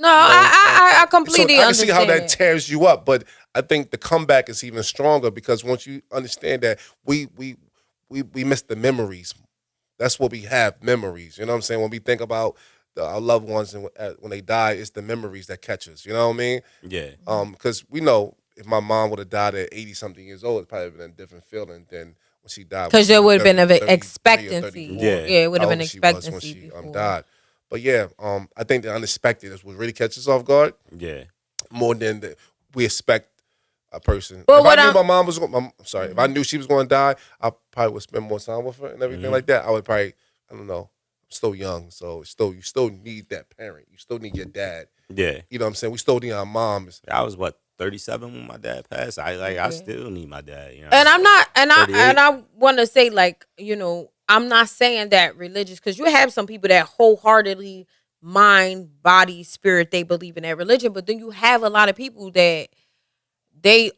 No, I completely I can understand. see how that tears you up, but I think the comeback is even stronger because once you understand that we miss the memories. That's what we have, memories. You know what I'm saying? When we think about our loved ones and when they die, it's the memories that catch us. You know what I mean? Yeah. Because we know if my mom would have died at 80-something years old, it'd probably been a different feeling than when she died. Because there would have been an expectancy. Yeah, it would have been expectancy when she before. died. But yeah, I think the unexpected is what really catches us off guard. Yeah. More than we expect a person. But if what I knew my mom was going, if I knew she was going to die, I probably would spend more time with her and everything like that. I would probably, I don't know, I'm still young, so you still need that parent. You still need your dad. Yeah. You know what I'm saying? We still need our moms. I was 37 when my dad passed. I still need my dad. You know? And I'm not, and I want to say, I'm not saying that religious, because you have some people that wholeheartedly mind, body, spirit, they believe in that religion. But then you have a lot of people that they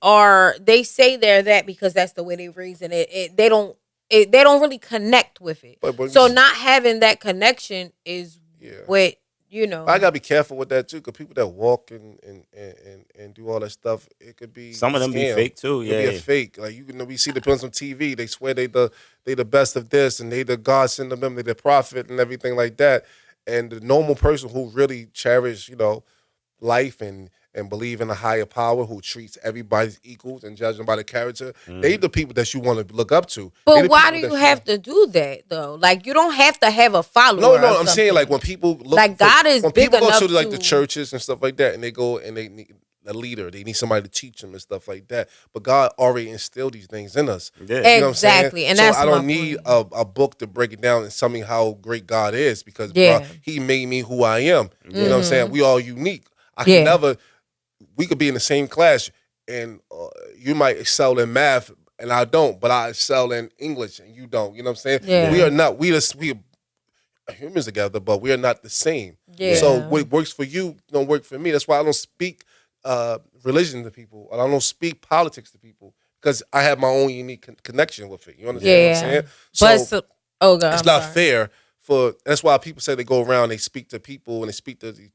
say they're that because that's the way they raised it. They don't really connect with it. But so not having that connection is what, you know. I gotta be careful with that too, because people that walk and do all that stuff, it could be some of them be fake too. It could be a fake. Like we see the people on TV. They swear they the best of this, and they the God sent them. They the prophet and everything like that. And the normal person who really cherish, life and believe in a higher power, who treats everybody equals and judge them by the character, they the people that you want to look up to. But why do you have to do that though? Like, you don't have to have a follower. No, I'm saying like when people look like God is when big people enough go to like the churches and stuff like that, and they go and they need a leader, they need somebody to teach them and stuff like that. But God already instilled these things in us. Yeah. You know what I'm Exactly, saying? and so that's I don't my need point. a book to break it down and tell me how great God is, because bro, He made me who I am. You know what I'm saying? We all unique. I can never. We could be in the same class, and you might excel in math, and I don't, but I excel in English, and you don't. You know what I'm saying? Yeah. We are not. We are humans together, but we are not the same. Yeah. So what works for you don't work for me. That's why I don't speak religion to people, and I don't speak politics to people, because I have my own unique connection with it. You understand what I'm saying? So it's not fair for. That's why people say they go around, they speak to people, and they speak to the.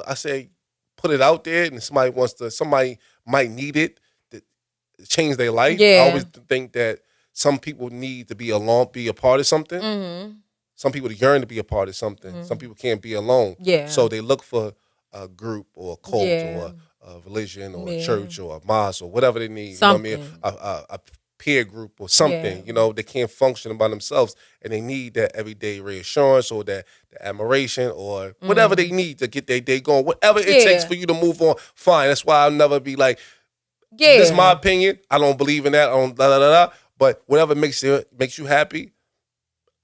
I say put it out there, and somebody might need it to change their life. Yeah. I always think that some people need to be a part of something. Mm-hmm. Some people yearn to be a part of something. Mm-hmm. Some people can't be alone. Yeah. So they look for a group or a cult or a religion or a church or a mosque or whatever they need. Something. You know what I mean? A peer group or something. They can't function by themselves, and they need that everyday reassurance or that the admiration or whatever they need to get their day going. Whatever it takes for you to move on, fine. That's why I'll never be like, this is my opinion. I don't believe in that. I don't da da da da. But whatever makes you happy,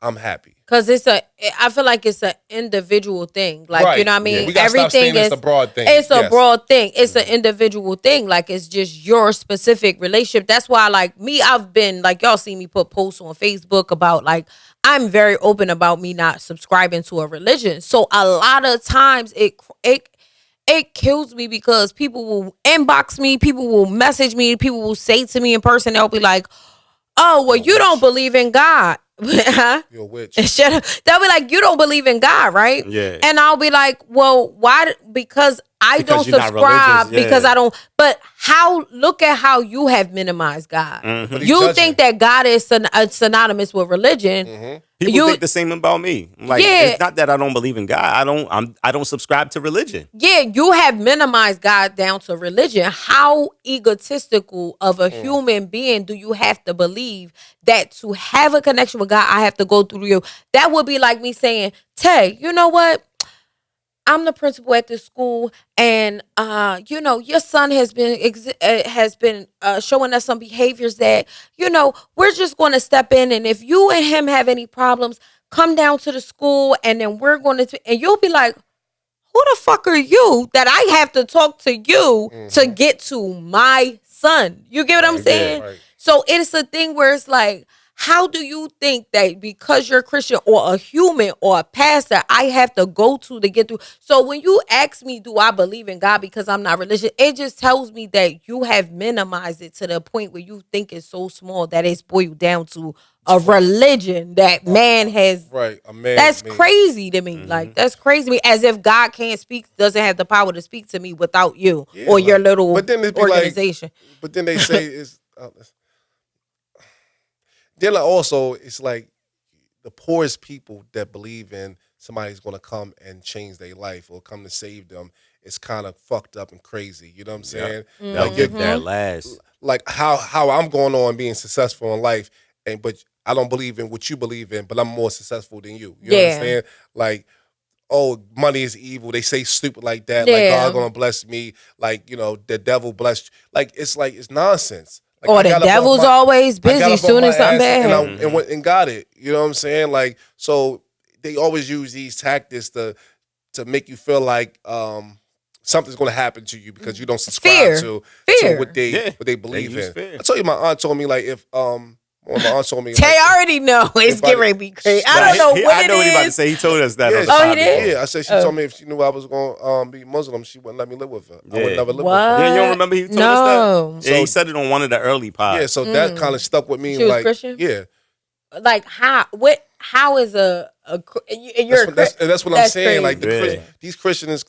I'm happy. Because I feel like it's an individual thing. Like, right. you know what I mean? We gotta stop saying it's a broad thing. It's a broad thing. It's an individual thing. Like, it's just your specific relationship. That's why, like, I've been, like, y'all see me put posts on Facebook about, like, I'm very open about me not subscribing to a religion. So a lot of times it kills me, because people will inbox me, people will message me, people will say to me in person, they'll be like, oh, well, you don't believe in God. You're a witch. Shut up. They'll be like, you don't believe in God, right? Yeah. And I'll be like, well, why? Because I don't you're not subscribe. religious, Because I don't. But look at how you have minimized God. Mm-hmm. You think that God is synonymous with religion. Mm-hmm. People think the same about me. Like, it's not that I don't believe in God. I don't subscribe to religion. Yeah, you have minimized God down to religion. How egotistical of a human being do you have to believe that to have a connection with God, I have to go through you? That would be like me saying, Tay, you know what? I'm the principal at this school, and your son has been showing us some behaviors that we're just going to step in, and if you and him have any problems, come down to the school, and then we're going to. And you'll be like, who the fuck are you that I have to talk to you to get to my son? You get what I'm saying? Right. So it's a thing where it's like, how do you think that because you're a Christian or a human or a pastor, I have to go to get through? So when you ask me, do I believe in God because I'm not religious? It just tells me that you have minimized it to the point where you think it's so small that it's boiled down to a religion that man has. Right. A man. That's crazy to me. Like, that's crazy to me. As if God can't speak, doesn't have the power to speak to me without you or your little organization. But then they say it's. Then also, it's like the poorest people that believe in somebody's going to come and change their life or come to save them. It's kind of fucked up and crazy. You know what I'm saying? Like, get that last. Like how I'm going on being successful in life, but I don't believe in what you believe in, but I'm more successful than you. You understand? Like, oh, money is evil. They say stupid like that. Yeah. Like, God's going to bless me. Like, the devil blessed you. Like, it's nonsense. Like, or the devil's always busy soon as something bad. And got it. You know what I'm saying? Like, so they always use these tactics to make you feel like something's going to happen to you because you don't subscribe to what they believe in. I told you, my aunt told me, like, if my When my aunt told me, Tay already know it's getting ready to be crazy. I don't know what I know what he about to say. He told us that. Yeah, he did? Yeah, I said she told me if she knew I was going to be Muslim, she wouldn't let me live with her. I would never live with her. Yeah, you don't remember he told us that? Yeah, he said it on one of the early pods. Yeah, so that kind of stuck with me. She was like, Christian? Yeah. Like how? What? How is that's what I'm saying. Crazy. Like these Christians,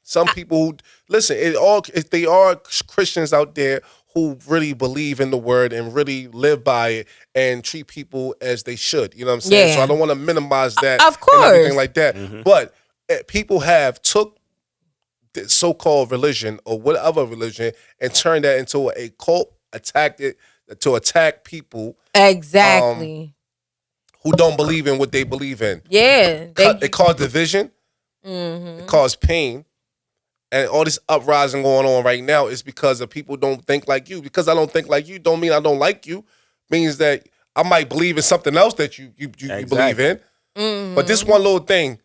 some people who listen. If they are Christians out there who really believe in the word and really live by it and treat people as they should. You know what I'm saying? Yeah. So I don't want to minimize that. Of course. And everything like that. But people have took the so-called religion or whatever religion and turned that into a cult, attacked it to attack people. Exactly. Who don't believe in what they believe in. Yeah. It caused division. It caused pain. And all this uprising going on right now is because of people don't think like you. Because I don't think like you don't mean I don't like you. Means that I might believe in something else that you believe in. But this one little thing,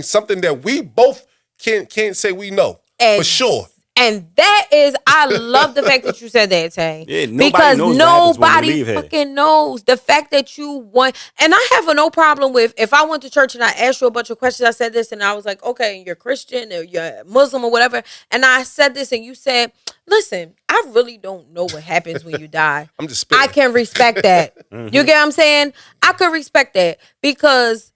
something that we both can't say we know for sure. And that is, I love the fact that you said that, Tay. Yeah, because nobody fucking fucking knows the fact that you want. And I have no problem with if I went to church and I asked you a bunch of questions. I said this and I was like, okay, you're Christian or you're Muslim or whatever. And I said this and you said, listen, I really don't know what happens when you die. I'm just spitting. I can respect that. You get what I'm saying? I could respect that because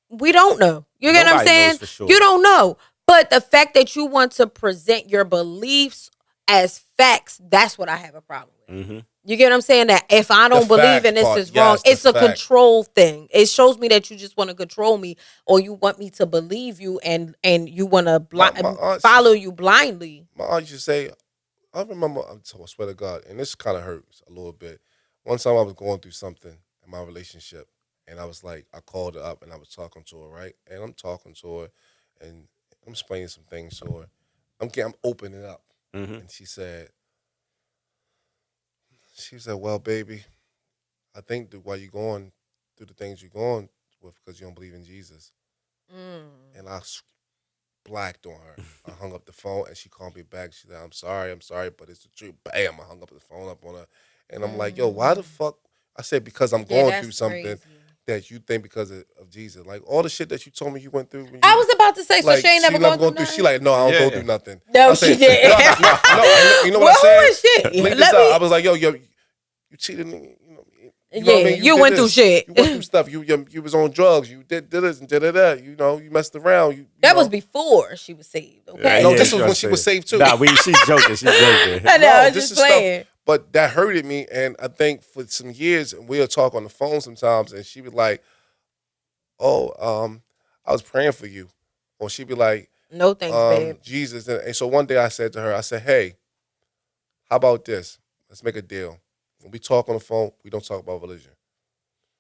we don't know. You get what I'm saying? Knows for sure. You don't know. But the fact that you want to present your beliefs as facts, that's what I have a problem with. You get what I'm saying? That if I don't believe in this is wrong, it's a control thing. It shows me that you just want to control me or you want me to believe you and you want to follow you blindly. My aunt used to say, I remember, I swear to God, and this kind of hurts a little bit. One time I was going through something in my relationship and I was like, I called her up and I was talking to her, right? And I'm talking to her and I'm explaining some things to her. I'm opening up. And she said, well, baby, I think that while you're going through the things you're going with because you don't believe in Jesus. And I blacked on her. I hung up the phone and she called me back. She said, I'm sorry, but it's the truth. Bam, I hung up the phone up on her. And I'm like, yo, why the fuck? I said, because I'm going through something. Crazy. That you think because of Jesus. Like, all the shit that you told me you went through. When I was about to say, so she ain't never gone through nothing? She like, no, I don't go through nothing. No, she did. No, you know what I'm saying? Shit. I was like, yo, you cheated me. You know what I mean? You went through shit. You went through stuff. You was on drugs. You did this and did that. You know, you messed around. That was before she was saved, okay? No, this was when she was saved, too. Nah, she's joking. She's joking. I know, I was just playing. Stuff. But that hurted me, and I think for some years, we'll talk on the phone sometimes, and she was like, I was praying for you. Or she'd be like, no thanks, babe. Jesus. And so one day I said to her, hey, how about this? Let's make a deal. When we talk on the phone, we don't talk about religion.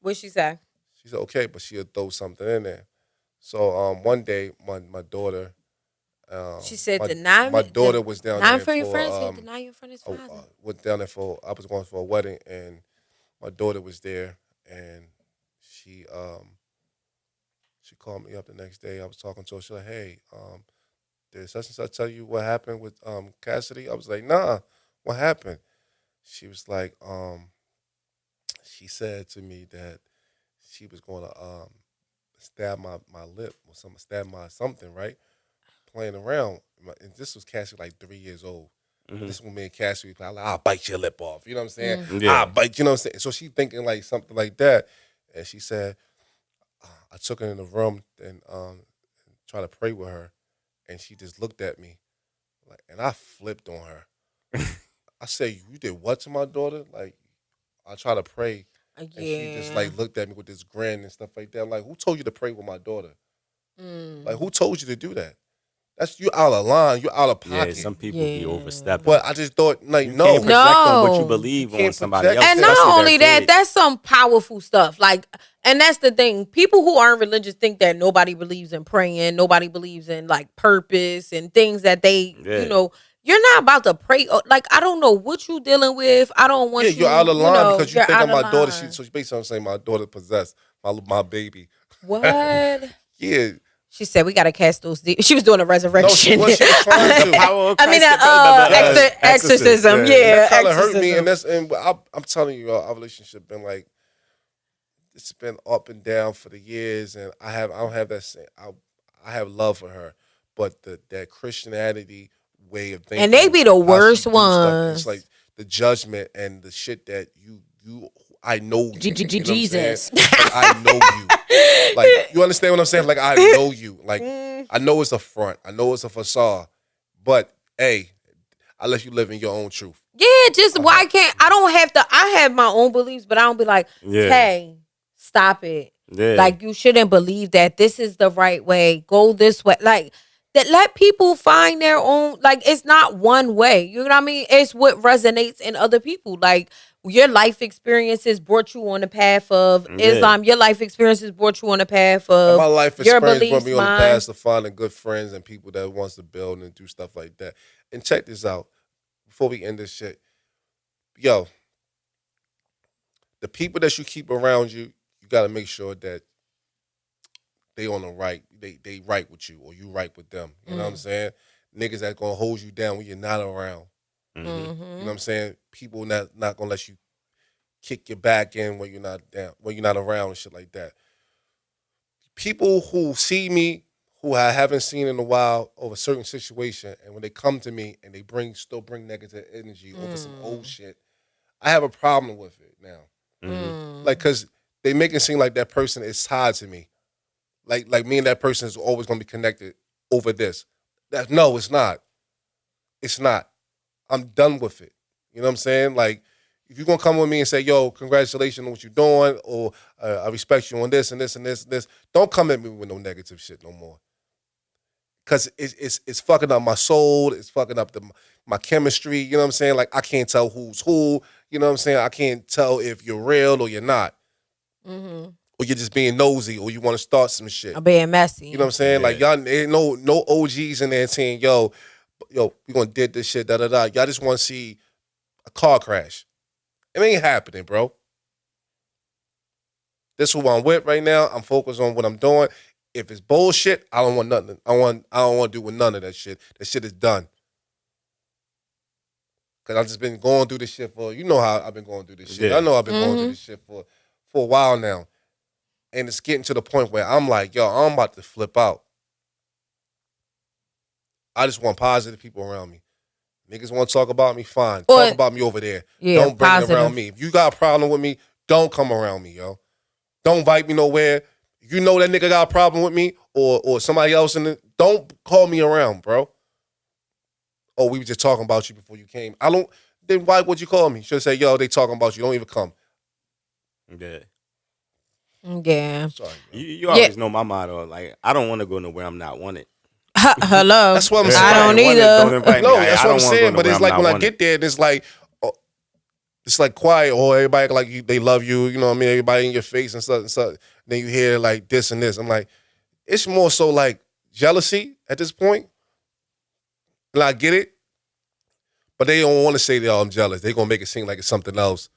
What'd she say? She said, okay, but she'll throw something in there. So one day, my daughter... she said, my daughter was down there for your friends. Deny you in front of his father. Went down there I was going for a wedding, and my daughter was there, and she called me up the next day. I was talking to her. She was like, hey, did such and such tell you what happened with Cassidy? I was like, nah, what happened? She was like, she said to me that she was going to stab my lip or stab my something, right? Playing around. And this was Cassidy like 3 years old. This one me and Cassidy, I'll bite your lip off. You know what I'm saying? I'll bite, you know what I'm saying? So she thinking like something like that. And she said, I took her in the room and tried to pray with her, and she just looked at me, and I flipped on her. I said, "You did what to my daughter?" Like, I tried to pray, and she just looked at me with this grin and stuff like that. I'm like, who told you to pray with my daughter? Like, who told you to do that? That's you out of line. You out of pocket. Yeah, some people be overstepping. But I just thought, like, you can't project on what you believe on somebody else. And not only that, that's some powerful stuff. Like, and that's the thing. People who aren't religious think that nobody believes in praying. Nobody believes in like purpose and things that they, you know. You're not about to pray. Like, I don't know what you dealing with. I don't want you. Yeah, you're out of line because you think I'm my daughter. So basically, I'm saying my daughter possessed my baby. What? Yeah. She said we gotta cast those demons. She was doing a resurrection. No, she was trying to. I mean, exorcism. Yeah, that kind of hurt me, and I'm telling you, our relationship been like, it's been up and down for the years, and I don't have that same. I have love for her, but that Christianity way of thinking, and they be the worst ones. It's like the judgment and the shit that you. I know you. Jesus. I know you. Like, you understand what I'm saying? Like, I know you. Like, I know it's a front. I know it's a facade. But, hey, I let you live in your own truth. Yeah, just why can't I don't have to. I have my own beliefs, but I don't be like, hey, stop it. Yeah. Like, you shouldn't believe that. This is the right way. Go this way. Like, that let people find their own. Like, it's not one way. You know what I mean? It's what resonates in other people. Like, your life experiences brought you on the path of Islam. Your life experiences brought you on the path of my life your experience beliefs. Brought me on the path of finding good friends and people that wants to build and do stuff like that. And check this out before we end this shit. Yo, the people that you keep around you, you got to make sure that they on the right. They right with you, or you right with them. You know what I'm saying? Niggas that gonna hold you down when you're not around. Mm-hmm. You know what I'm saying? People not gonna let you kick your back in when you're not down, when you're not around and shit like that. People who see me, who I haven't seen in a while over a certain situation, and when they come to me and they still bring negative energy over some old shit, I have a problem with it now. Like, cause they make it seem like that person is tied to me. Like me and that person is always gonna be connected over this. No, it's not. It's not. I'm done with it. You know what I'm saying? Like, if you're going to come with me and say, yo, congratulations on what you're doing, or I respect you on this and this and this and this, don't come at me with no negative shit no more. Because it's fucking up my soul. It's fucking up my chemistry. You know what I'm saying? Like, I can't tell who's who. You know what I'm saying? I can't tell if you're real or you're not. Mm-hmm. Or you're just being nosy, or you want to start some shit. I'm being messy. You know what I'm saying? Yeah. Like, y'all ain't no OGs in there saying, yo, we gonna did this shit, da-da-da. Y'all just want to see a car crash. It ain't happening, bro. This is who I'm with right now. I'm focused on what I'm doing. If it's bullshit, I don't want nothing. I don't want to do with none of that shit. That shit is done. Because I've just been going through this shit for, you know how I've been going through this shit. I know I've been going through this shit for a while now. And it's getting to the point where I'm like, yo, I'm about to flip out. I just want positive people around me. Niggas want to talk about me, fine. Talk about me over there. Yeah, don't bring it around me. If you got a problem with me, don't come around me, yo. Don't invite me nowhere. You know that nigga got a problem with me, or somebody else in it. Don't call me around, bro. Oh, we were just talking about you before you came. Then why would you call me? You should say, yo, they talking about you. Don't even come. Yeah. Yeah. Sorry, you always know my motto. Like, I don't want to go nowhere I'm not wanted. Hello. That's what I'm saying. I don't either. No, that's what I'm saying. But it's like when I get there, it's like quiet. Or everybody like they love you. You know what I mean? Everybody in your face and stuff and stuff. Then you hear like this and this. I'm like, it's more so like jealousy at this point. And I get it, but they don't want to say that I'm jealous. They gonna make it seem like it's something else.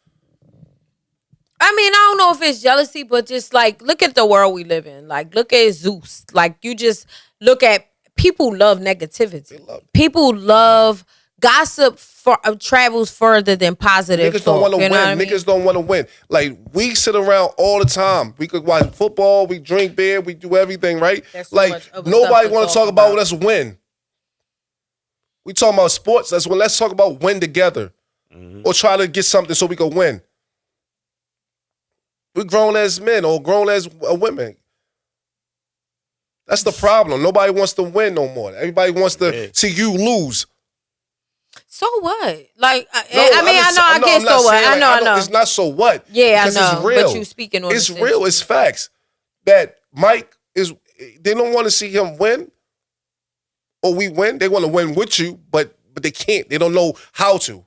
I mean, I don't know if it's jealousy, but just like look at the world we live in. Like, look at Zeus. Like, you just look at. People love negativity. People love gossip. Travels further than positive. Niggas don't want to win. Niggas don't want to win. Like, we sit around all the time. We could watch football. We drink beer. We do everything, right? Like, nobody want to talk about let's win. We talking about sports. Let's talk about win together, or try to get something so we can win. We're grown as men or grown as women. That's the problem. Nobody wants to win no more. Everybody wants to see you lose. So what? Like, I get so what. I know. It's not so what. Yeah, I know. It's real. But you speaking on it's real. It's facts. That Mike they don't want to see him win or we win. They want to win with you, but they can't. They don't know how to.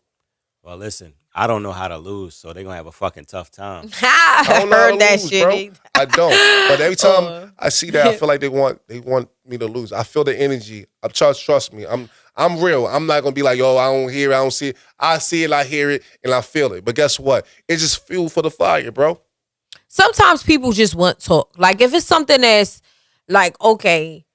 Well, listen. I don't know how to lose, so they're going to have a fucking tough time. I don't heard that shit. Bro. I don't. But every time I see that, I feel like they want me to lose. I feel the energy. Trust me. I'm real. I'm not going to be like, yo, I don't hear it, I don't see it. I see it, I hear it, and I feel it. But guess what? It's just fuel for the fire, bro. Sometimes people just want talk. Like, if it's something that's like, okay,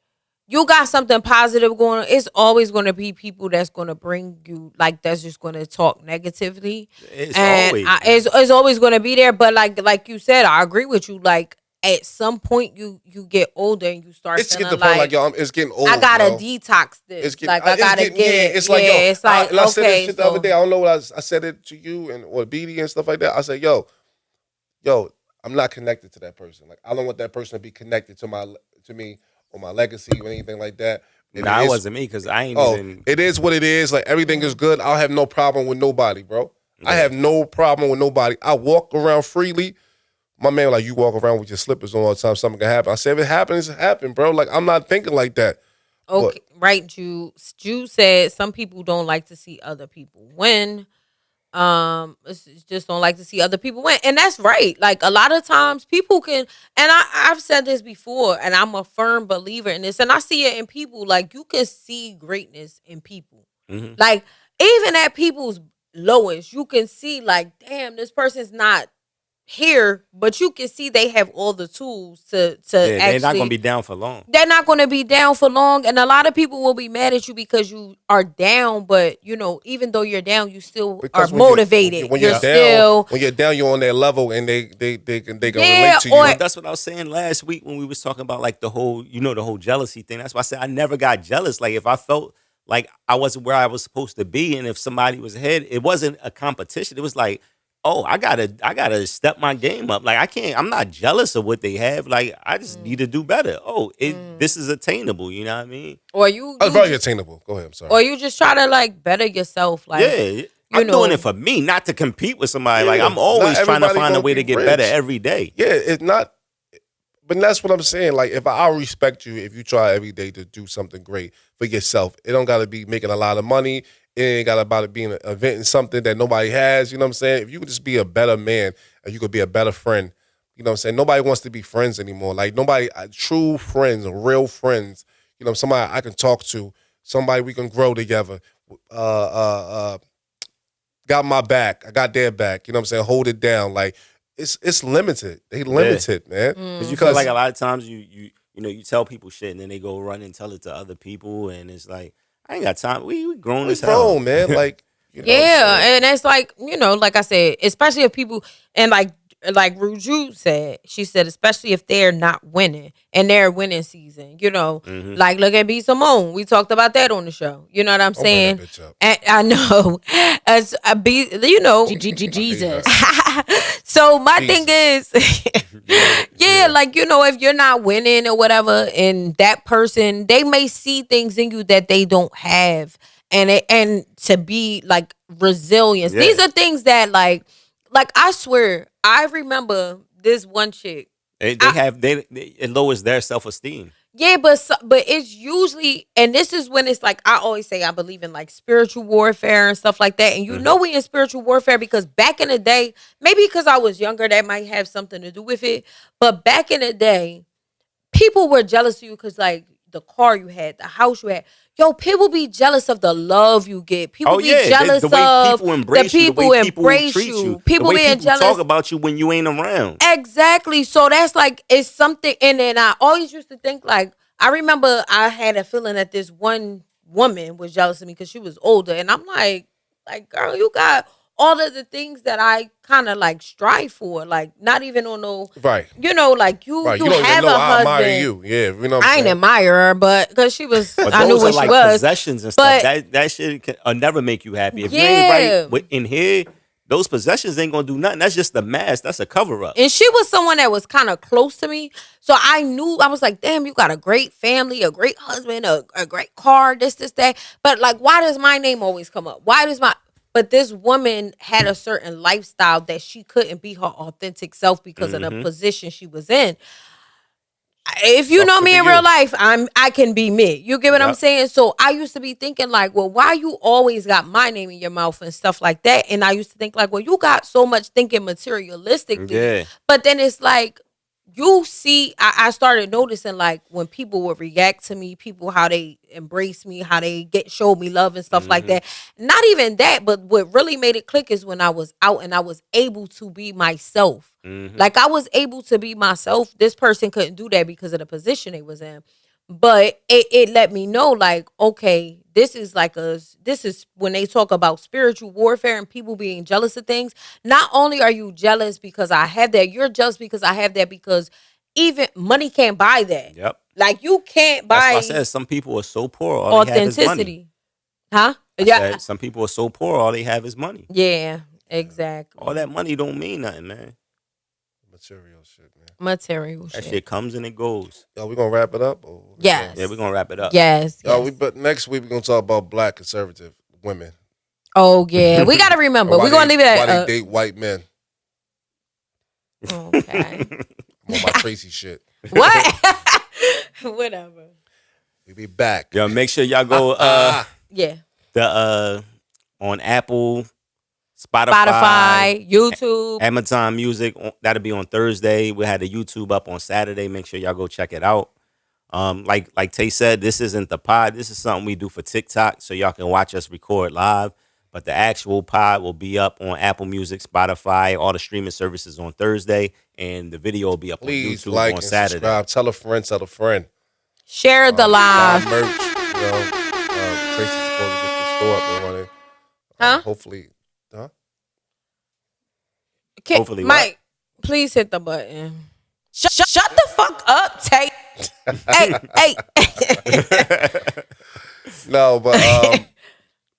you got something positive going on. It's always going to be people that's going to bring you, like, that's just going to talk negatively. It's always going to be there. But like you said, I agree with you. Like, at some point, you get older and you start it's feeling get the point like, yo, it's getting old. I gotta bro. detax this. It's I gotta get it. It's like, yo, it's like, I said this shit the other day. I don't know what I said it to you or BD and stuff like that. I said, yo, I'm not connected to that person. Like, I don't want that person to be connected to me or my legacy or anything like that. Nah, it wasn't me because I ain't even. It is what it is. Like, everything is good. I'll have no problem with nobody, bro. Yeah. I have no problem with nobody. I walk around freely. My man, like, you walk around with your slippers on all the time, something can happen. I said, if it happens, it happened, bro. Like, I'm not thinking like that. Okay, right, Jude. Jude said some people don't like to see other people win. Just don't like to see other people win. And that's right. Like, a lot of times people can, and I've said this before, and I'm a firm believer in this, and I see it in people. Like, you can see greatness in people. Mm-hmm. Like, even at people's lowest, you can see, like, damn, this person's not here, but you can see they have all the tools to actually. They're not going to be down for long. They're not going to be down for long, and a lot of people will be mad at you because you are down. But even though you're down, you still are motivated. When you're down, you're on their level, and they can relate to you. That's what I was saying last week when we was talking about like the whole jealousy thing. That's why I said I never got jealous. Like, if I felt like I wasn't where I was supposed to be, and if somebody was ahead, it wasn't a competition. It was like, oh, I gotta step my game up. Like, I'm not jealous of what they have. Like, I just need to do better. Oh, this is attainable. You know what I mean? Or you? It's very attainable. Go ahead. I'm sorry. Or you just try to like better yourself. Like, I'm doing it for me, not to compete with somebody. Yeah, like, I'm always trying to find a way to get better every day. Yeah, it's not. But that's what I'm saying. Like, if I respect you, if you try every day to do something great for yourself, it don't got to be making a lot of money. It ain't got about it being inventing something that nobody has. You know what I'm saying? If you could just be a better man and you could be a better friend, you know what I'm saying? Nobody wants to be friends anymore. Like, nobody, true friends, real friends. You know, somebody I can talk to, somebody we can grow together. Got my back. I got their back. You know what I'm saying? Hold it down. Like, it's limited. They limited, man. Because you feel like a lot of times you tell people shit and then they go run and tell it to other people, and it's like, I ain't got time. We grown as hell. Grown, man. Like, and it's like, like I said, especially if people, and like Ruju said, she said, especially if they're not winning and they're winning season, like look at B. Simone. We talked about that on the show. You know what I'm saying? And I know, as a B, Jesus. So my thing is, like, if you're not winning or whatever, and that person, they may see things in you that they don't have, and to be like resilience. Yeah. These are things that like I swear, I remember this one chick. It lowers their self-esteem. Yeah, but it's usually, and this is when it's like, I always say I believe in like spiritual warfare and stuff like that. And we in spiritual warfare because back in the day, maybe because I was younger, that might have something to do with it. But back in the day, people were jealous of you because like the car you had, the house you had. Yo, people be jealous of the love you get. People be jealous of the people embrace you. People being jealous. Talk about you when you ain't around. Exactly. So that's like, it's something. And then I always used to think like, I remember I had a feeling that this one woman was jealous of me because she was older. And I'm like, girl, you got all of the things that I kind of like strive for, like not even on no, right? Like you have a husband. I admire you, yeah. I ain't admire her, but because she was, I knew what she like was. Possessions and stuff. That shit will never make you happy. If you ain't right in here, those possessions ain't gonna do nothing. That's just a mask. That's a cover up. And she was someone that was kind of close to me, so I knew. I was like, damn, you got a great family, a great husband, a great car, this, that. But like, why does my name always come up? But this woman had a certain lifestyle that she couldn't be her authentic self because of the position she was in. If you know me in real life, I can be me. You get what I'm saying? So I used to be thinking like, well, why you always got my name in your mouth and stuff like that? And I used to think like, well, you got so much thinking materialistically. Yeah. But then it's like, you see, I started noticing like when people would react to me, people how they embrace me, how they show me love and stuff like that. Not even that, but what really made it click is when I was out and I was able to be myself. Like I was able to be myself. This person couldn't do that because of the position they was in. But it let me know like, okay, this is when they talk about spiritual warfare and people being jealous of things. Not only are you jealous because I have that, you're jealous because I have that, because even money can't buy that. Yep. Like you can't buy. That's why I said some people are so poor, all they have is money. Huh? Yeah. Some people are so poor, all they have is money. Yeah, exactly. All that money don't mean nothing, man. Material shit, man. Material that shit. Shit comes and it goes. Yo, we gonna wrap it up? Yes. Yeah, we're gonna wrap it up. Yes. Yo, but next week we're gonna talk about black conservative women. Oh yeah, we gotta remember. We're gonna leave it at why they date white men. Okay. I'm on my Tracy shit. What? Whatever. We be back. Yo, make sure y'all go yeah. On Apple, Spotify, YouTube, Amazon Music. That'll be on Thursday. We had the YouTube up on Saturday. Make sure y'all go check it out. Like Tay said, this isn't the pod. This is something we do for TikTok, so y'all can watch us record live. But the actual pod will be up on Apple Music, Spotify, all the streaming services on Thursday, and the video will be up on YouTube like on and Saturday. Subscribe. Tell a friend. Tell a friend. Share the live. Merch. You know, Tracy's supposed to get the store up and running. Hopefully. Huh? Hopefully, Mike, please hit the button. Shut the fuck up, Tay. hey. No, but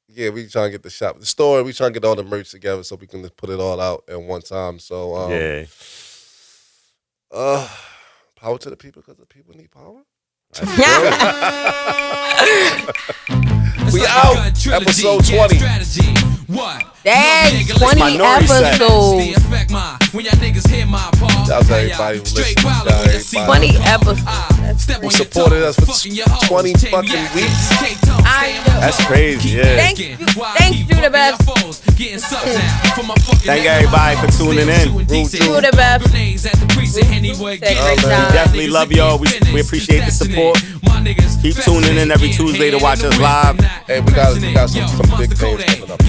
yeah, we trying to get the store. We trying to get all the merch together so we can just put it all out at one time. So yeah. Power to the people because the people need power. We out. Episode 20. That's 20 episodes. Shout out to everybody who listened. 20 episodes. Who supported us for 20 fucking weeks. That's crazy, yeah. Thank you the best. Thank everybody for tuning in. You the best. We definitely love y'all. We appreciate the support. Keep tuning in every Tuesday to watch us live. Hey, we got some big things coming up.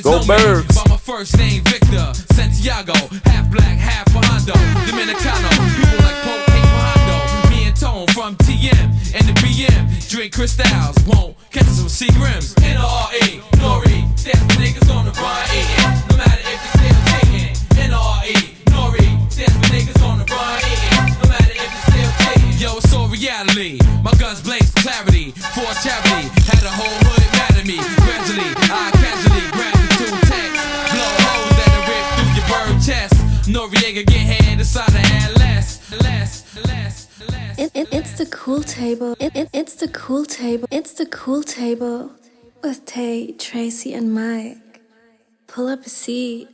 Go Birds. By my first name Victor Santiago, half black, half Hondo, Dominicano, people like Pope, Hondo, me and Tone from TM and the BM, drink crystals, won't catch some Seagrams. NRE, Nori, that's the niggas on the run eating, no matter if it's still taking. NRE, Nori, that's the niggas on the run eating, no matter if it's still taking. Yo, it's all reality, my guns blaze for clarity, for charity, had a whole hood mad at me, gradually, I casually grabbed the 2 tanks, blow holes that are ripped through your bird chest, Noriega get hand inside the hand less. It's the cool table. It's the cool table. It's the cool table with Tay, Tracy, and Mike. Pull up a seat.